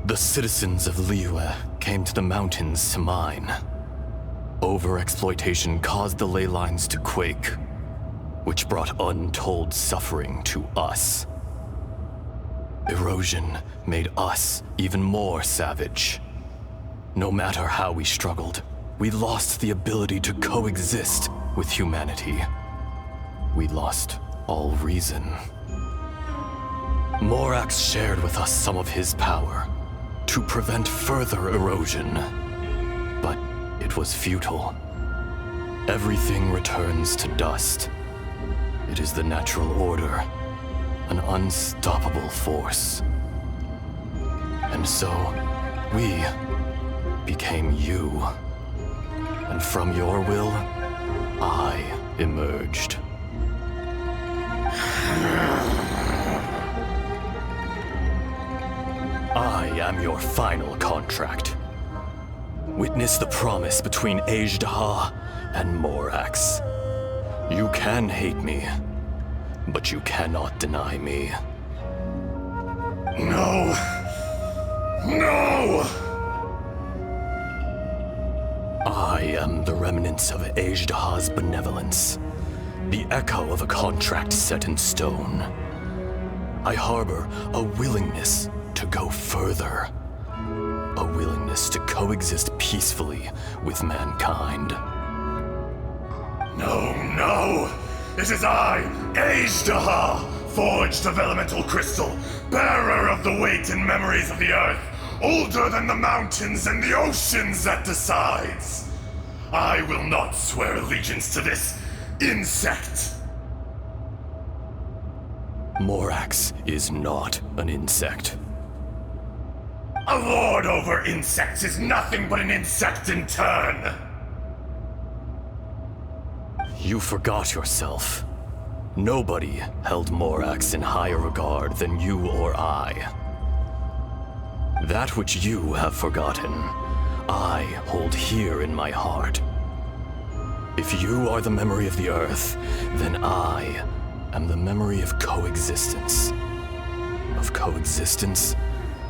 the citizens of Liyue came to the mountains to mine. Overexploitation caused the ley lines to quake, which brought untold suffering to us. Erosion made us even more savage. No matter how we struggled, we lost the ability to coexist with humanity. We lost all reason. Morax shared with us some of his power to prevent further erosion, but it was futile. Everything returns to dust. It is the natural order, an unstoppable force. And so, we became you. And from your will, I emerged. I am your final contract. Witness the promise between Azhdaha and Morax. You can hate me, but you cannot deny me. No! No! I am the remnants of Azhdaha's benevolence, the echo of a contract set in stone. I harbor a willingness to go further, a willingness to coexist peacefully with mankind. No, no! It is I, Azhdaha, forged of elemental crystal, bearer of the weight and memories of the earth, older than the mountains and the oceans that decides. I will not swear allegiance to this insect. Morax is not an insect. A lord over insects is nothing but an insect in turn. You forgot yourself. Nobody held Morax in higher regard than you or I. That which you have forgotten, I hold here in my heart. If you are the memory of the Earth, then I am the memory of coexistence. Of coexistence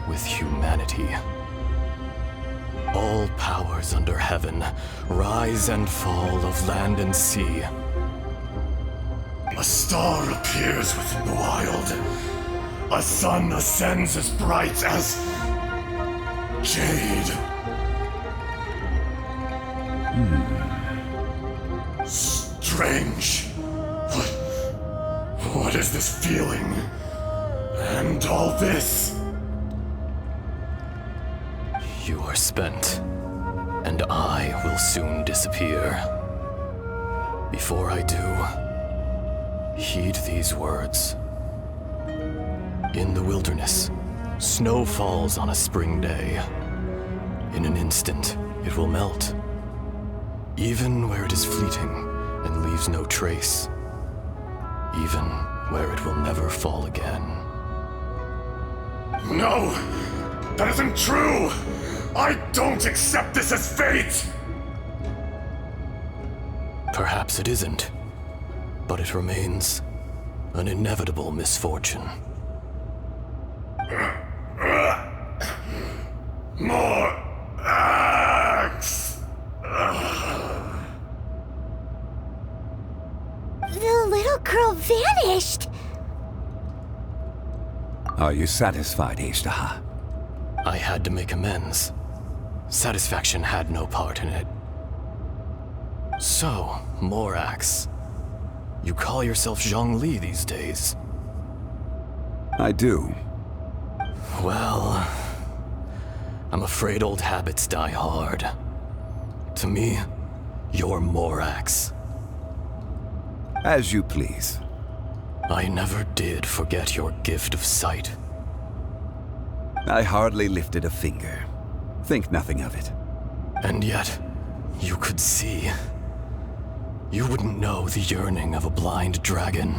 with humanity. All powers under heaven, rise and fall of land and sea. A star appears within the wild. A sun ascends as bright as jade. Strange. What is this feeling? And all this? You are spent, and I will soon disappear. Before I do, heed these words. In the wilderness, snow falls on a spring day. In an instant, it will melt. Even where it is fleeting and leaves no trace. Even where it will never fall again. No! That isn't true! I don't accept this as fate! Perhaps it isn't, but it remains an inevitable misfortune. More axe! The little girl vanished! Are you satisfied, Azhdaha? I had to make amends. Satisfaction had no part in it. So, Morax, you call yourself Zhongli these days? I do. Well, I'm afraid old habits die hard. To me, you're Morax. As you please. I never did forget your gift of sight. I hardly lifted a finger. Think nothing of it. And yet, you could see. You wouldn't know the yearning of a blind dragon,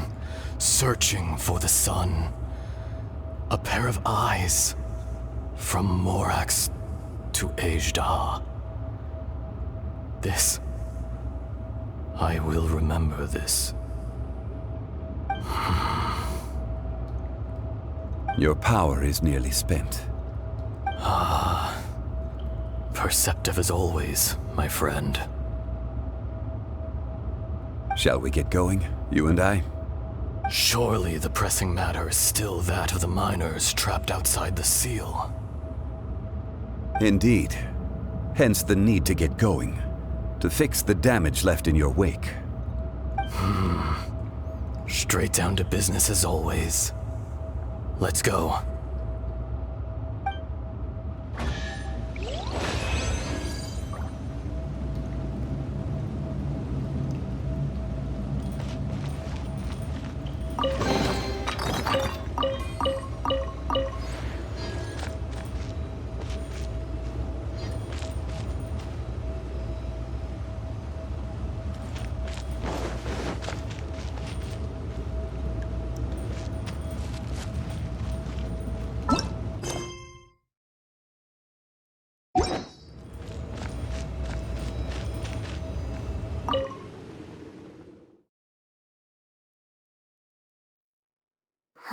searching for the sun. A pair of eyes, from Morax to Azhdaha. This. I will remember this. Your power is nearly spent. Perceptive as always, my friend. Shall we get going, you and I? Surely the pressing matter is still that of the miners trapped outside the seal. Indeed. Hence the need to get going. To fix the damage left in your wake. Straight down to business as always. Let's go.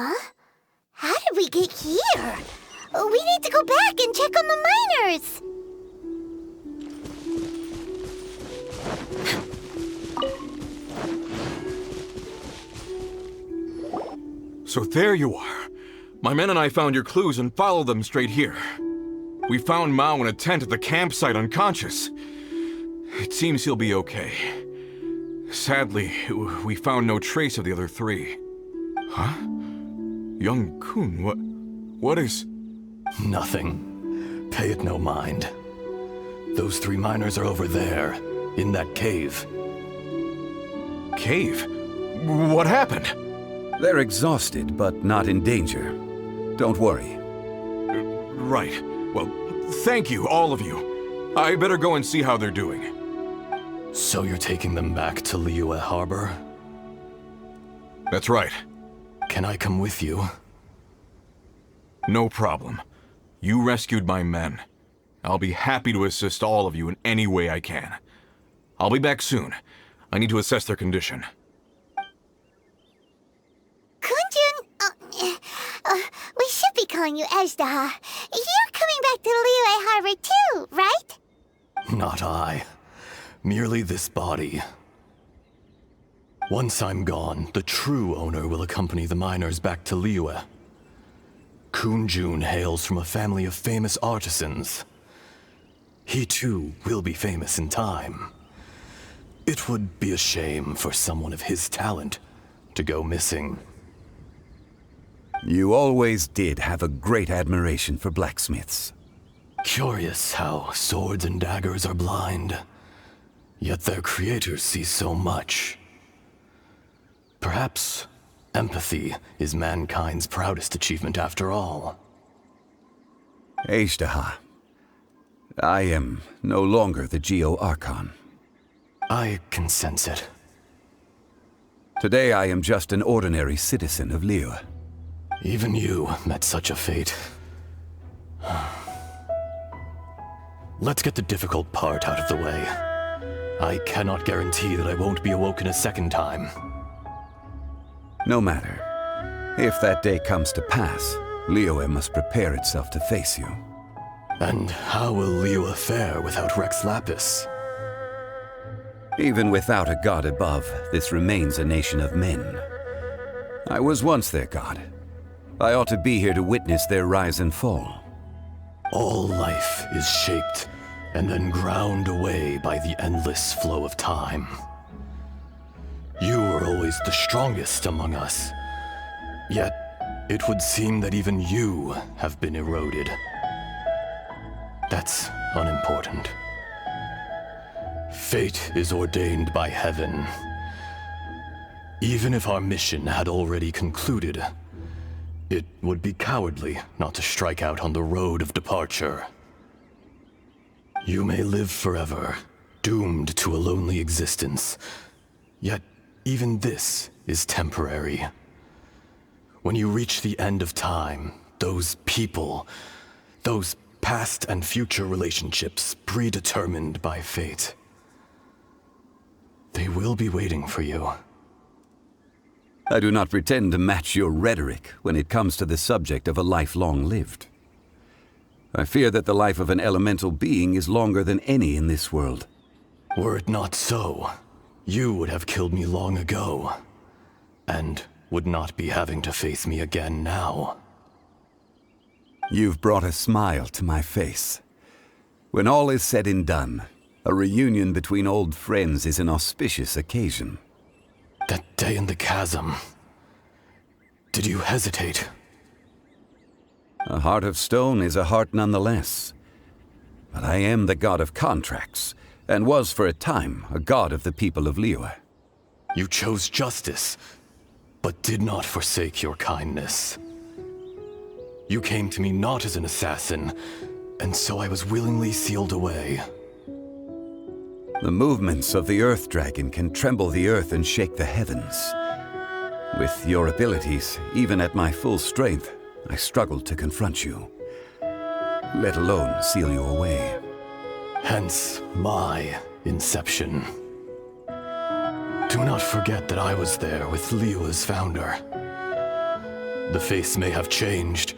Huh? How did we get here? We need to go back and check on the miners! So there you are. My men and I found your clues and followed them straight here. We found Mao in a tent at the campsite unconscious. It seems he'll be okay. Sadly, we found no trace of the other three. Huh? Young Kun, what is... Nothing. Pay it no mind. Those three miners are over there, in that cave. Cave? What happened? They're exhausted, but not in danger. Don't worry. Right. Well, thank you, all of you. I better go and see how they're doing. So you're taking them back to Liyue Harbor? That's right. Can I come with you? No problem. You rescued my men. I'll be happy to assist all of you in any way I can. I'll be back soon. I need to assess their condition. Kunjun, we should be calling you Azhdaha. You're coming back to Liyue Harbor too, right? Not I. Merely this body. Once I'm gone, the true owner will accompany the miners back to Liyue. Kunjun hails from a family of famous artisans. He too will be famous in time. It would be a shame for someone of his talent to go missing. You always did have a great admiration for blacksmiths. Curious how swords and daggers are blind, yet their creators see so much. Perhaps empathy is mankind's proudest achievement after all. Azhdaha, I am no longer the Geo-Archon. I can sense it. Today I am just an ordinary citizen of Liyue. Even you met such a fate. Let's get the difficult part out of the way. I cannot guarantee that I won't be awoken a second time. No matter. If that day comes to pass, Liyue must prepare itself to face you. And how will Liyue fare without Rex Lapis? Even without a god above, this remains a nation of men. I was once their god. I ought to be here to witness their rise and fall. All life is shaped and then ground away by the endless flow of time. You were always the strongest among us. Yet, it would seem that even you have been eroded. That's unimportant. Fate is ordained by heaven. Even if our mission had already concluded, It would be cowardly not to strike out on the road of departure. You may live forever, doomed to a lonely existence. Yet, even this is temporary. When you reach the end of time, those people, those past and future relationships predetermined by fate, they will be waiting for you. I do not pretend to match your rhetoric when it comes to the subject of a life long lived. I fear that the life of an elemental being is longer than any in this world. Were it not so, you would have killed me long ago, and would not be having to face me again now. You've brought a smile to my face. When all is said and done, a reunion between old friends is an auspicious occasion. That day in the chasm, did you hesitate? A heart of stone is a heart nonetheless. But I am the god of contracts, and was for a time a god of the people of Liyue. You chose justice, but did not forsake your kindness. You came to me not as an assassin, and so I was willingly sealed away. The movements of the Earth Dragon can tremble the earth and shake the heavens. With your abilities, even at my full strength, I struggled to confront you, let alone seal you away. Hence my inception. Do not forget that I was there with Liyue's founder. The face may have changed,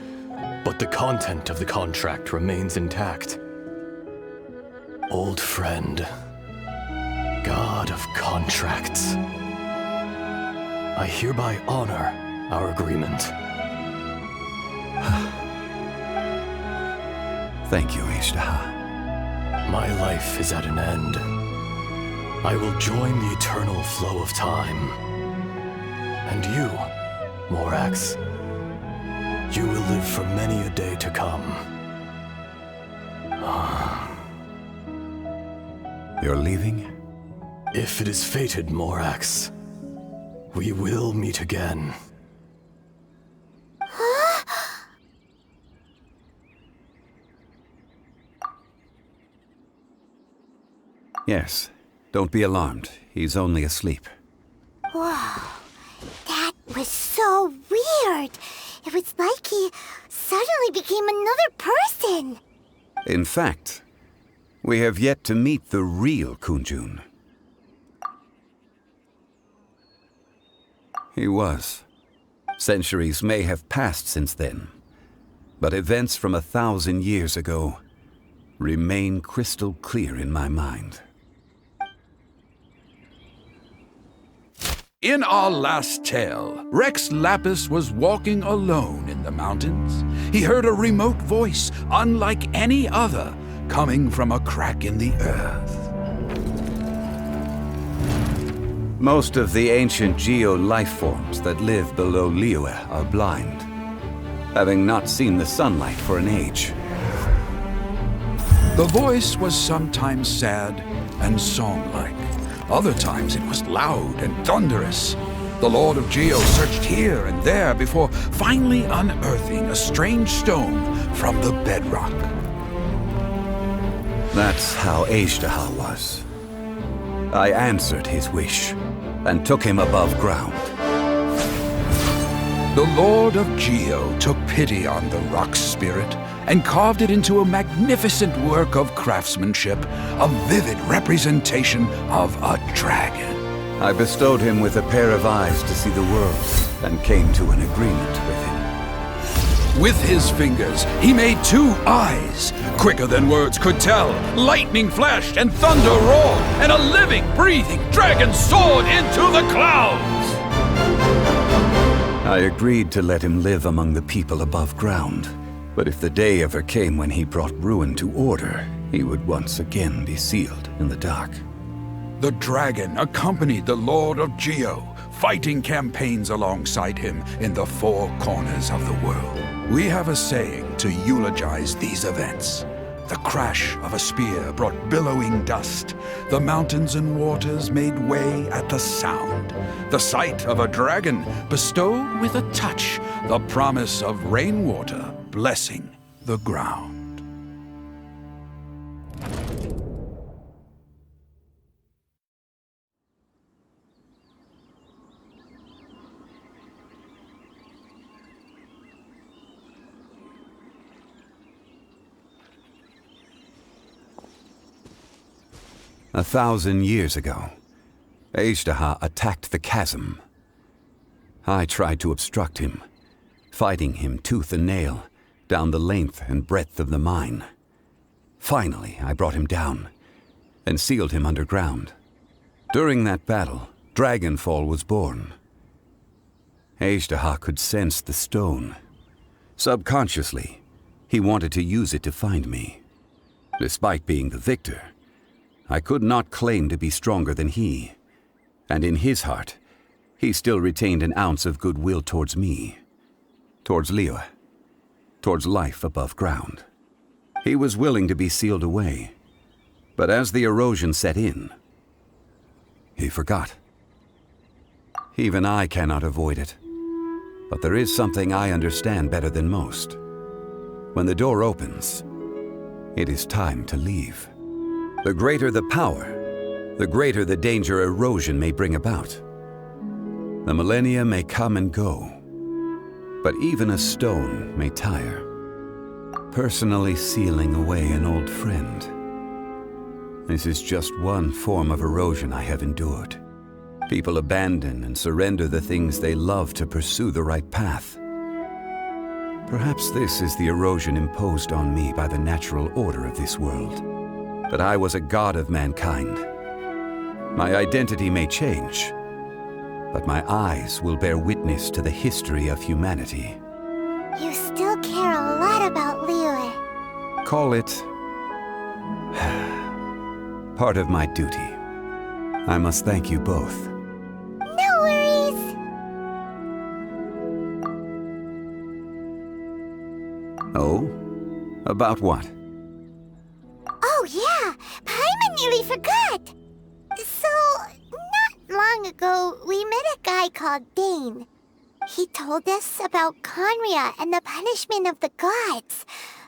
but the content of the contract remains intact. Old friend, god of contracts, I hereby honor our agreement. Thank you, Azhdaha. My life is at an end. I will join the eternal flow of time. And you, Morax, you will live for many a day to come. You're leaving? If it is fated, Morax, we will meet again. Yes. Don't be alarmed. He's only asleep. Whoa. That was so weird. It was like he suddenly became another person. In fact, we have yet to meet the real Kunjun. He was. Centuries may have passed since then, but events from 1,000 years ago remain crystal clear in my mind. In our last tale, Rex Lapis was walking alone in the mountains. He heard a remote voice, unlike any other, coming from a crack in the earth. Most of the ancient geo-life forms that live below Liyue are blind, having not seen the sunlight for an age. The voice was sometimes sad and song-like. Other times it was loud and thunderous. The Lord of Geo searched here and there before finally unearthing a strange stone from the bedrock. That's how Azhdaha was. I answered his wish and took him above ground. The Lord of Geo took pity on the rock spirit and carved it into a magnificent work of craftsmanship, a vivid representation of a dragon. I bestowed him with a pair of eyes to see the world and came to an agreement with him. With his fingers, he made 2 eyes, quicker than words could tell. Lightning flashed and thunder roared, and a living, breathing dragon soared into the clouds. I agreed to let him live among the people above ground. But if the day ever came when he brought ruin to order, he would once again be sealed in the dark. The dragon accompanied the Lord of Geo, fighting campaigns alongside him in the 4 corners of the world. We have a saying to eulogize these events. The crash of a spear brought billowing dust. The mountains and waters made way at the sound. The sight of a dragon bestowed with a touch the promise of rainwater blessing the ground. A 1,000 years ago, Azhdaha attacked the chasm. I tried to obstruct him, fighting him tooth and nail down the length and breadth of the mine. Finally, I brought him down and sealed him underground. During that battle, Dragonfall was born. Azhdaha could sense the stone. Subconsciously, he wanted to use it to find me. Despite being the victor, I could not claim to be stronger than he, and in his heart, he still retained an ounce of goodwill towards me, towards Liyue, towards life above ground. He was willing to be sealed away, but as the erosion set in, he forgot. Even I cannot avoid it, but there is something I understand better than most. When the door opens, it is time to leave. The greater the power, the greater the danger erosion may bring about. The millennia may come and go, but even a stone may tire. Personally sealing away an old friend. This is just one form of erosion I have endured. People abandon and surrender the things they love to pursue the right path. Perhaps this is the erosion imposed on me by the natural order of this world. That I was a god of mankind. My identity may change, but my eyes will bear witness to the history of humanity. You still care a lot about Liyue. Call it part of my duty. I must thank you both. No worries. Oh? About what? Oh yeah, Paimon nearly forgot. So, not long ago, we met a guy called Dane. He told us about Conria and the punishment of the gods.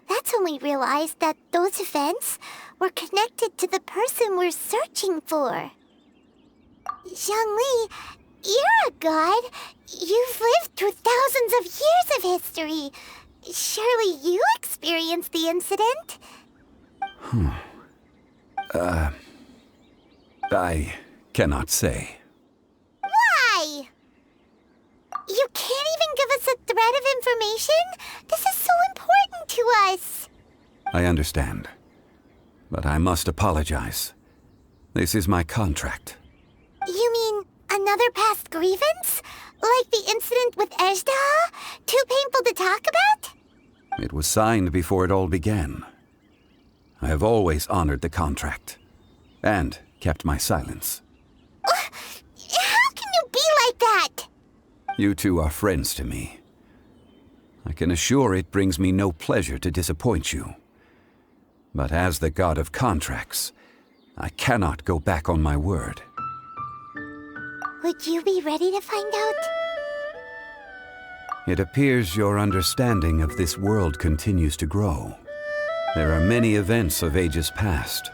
That's when we realized that those events were connected to the person we're searching for. Zhongli, you're a god. You've lived through thousands of years of history. Surely you experienced the incident? I cannot say. Why? You can't even give us a thread of information? This is so important to us. I understand, but I must apologize. This is my contract. You mean another past grievance? Like the incident with Azhdaha? Too painful to talk about? It was signed before it all began. I have always honored the contract, and kept my silence. How can you be like that? You two are friends to me. I can assure it brings me no pleasure to disappoint you. But as the god of contracts, I cannot go back on my word. Would you be ready to find out? It appears your understanding of this world continues to grow. There are many events of ages past,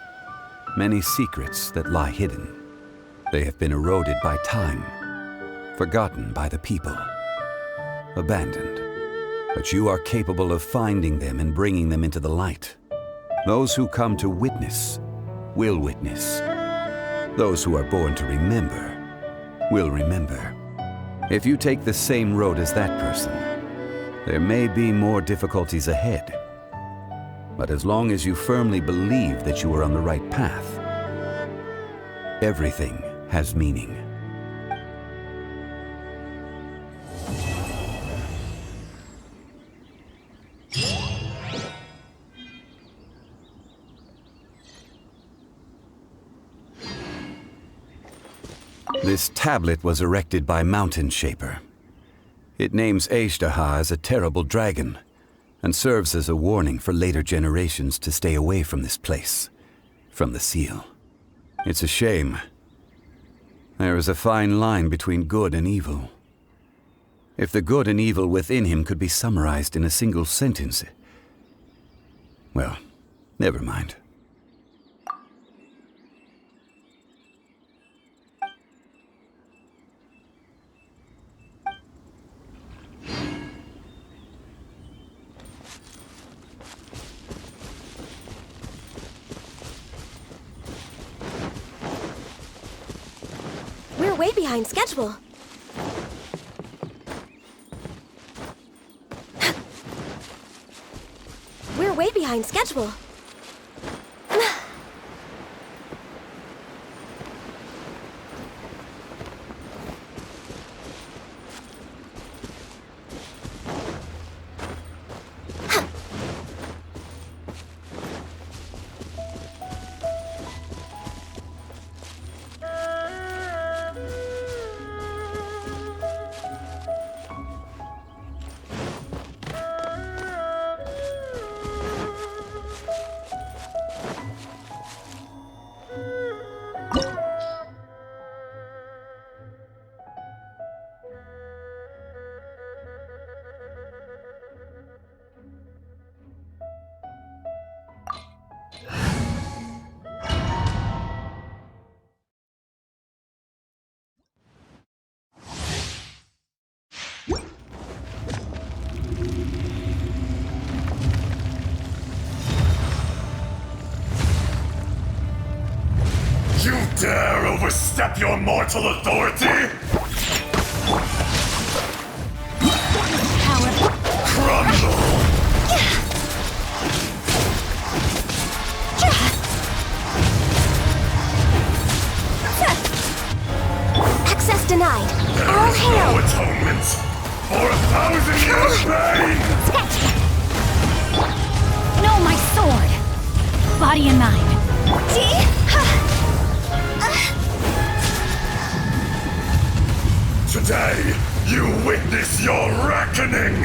many secrets that lie hidden. They have been eroded by time, forgotten by the people, abandoned. But you are capable of finding them and bringing them into the light. Those who come to witness will witness. Those who are born to remember will remember. If you take the same road as that person, there may be more difficulties ahead. But as long as you firmly believe that you are on the right path, everything has meaning. This tablet was erected by Mountain Shaper. It names Azhdaha as a terrible dragon, and serves as a warning for later generations to stay away from this place, from the seal. It's a shame. There is a fine line between good and evil. If the good and evil within him could be summarized in a single sentence... Well, never mind. We're way behind schedule. We're way behind schedule. You dare overstep your mortal authority? Crumble! Access denied. There All is hail! no atonement for 1,000 years' pain! Sketch! No, my sword! Body and mind. Today, you witness your reckoning!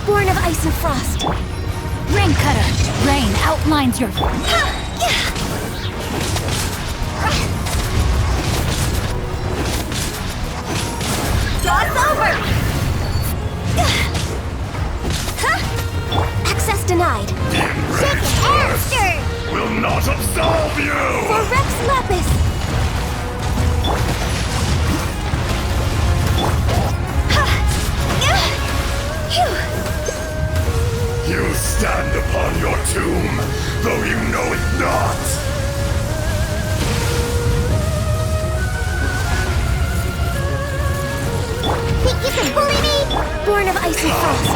Born of ice and frost. Rain cutter. Rain outlines your... Cross over! Access denied. The enraged earth will not absolve you! For Rex Lapis! You stand upon your tomb, though you know it not! Think you can bully me? Born of ice and frost.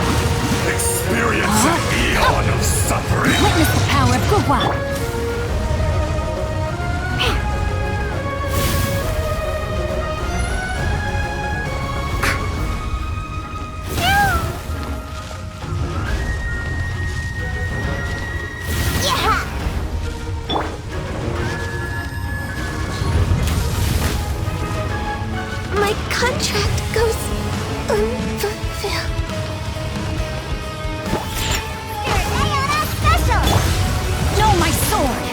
Experience an eon of suffering! Witness the power of Gugwa. My contract goes unfulfilled. No, my sword!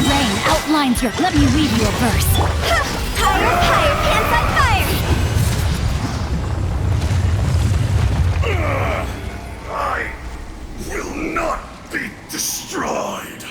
Rain outlines your... Let me weave you a verse. Higher, higher, pants on fire! I will not be destroyed!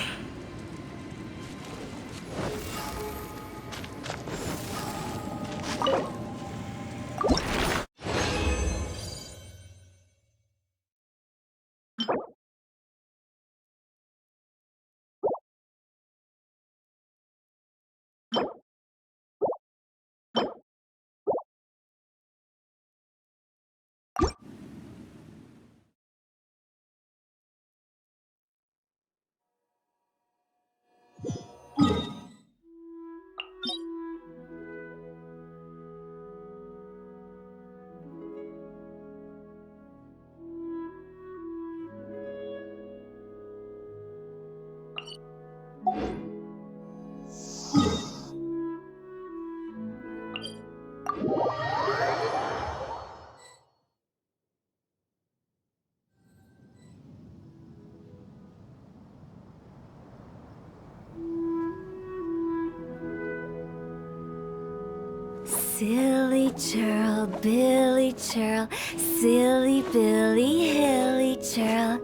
Silly churl, Billy churl, silly Billy, hilly churl.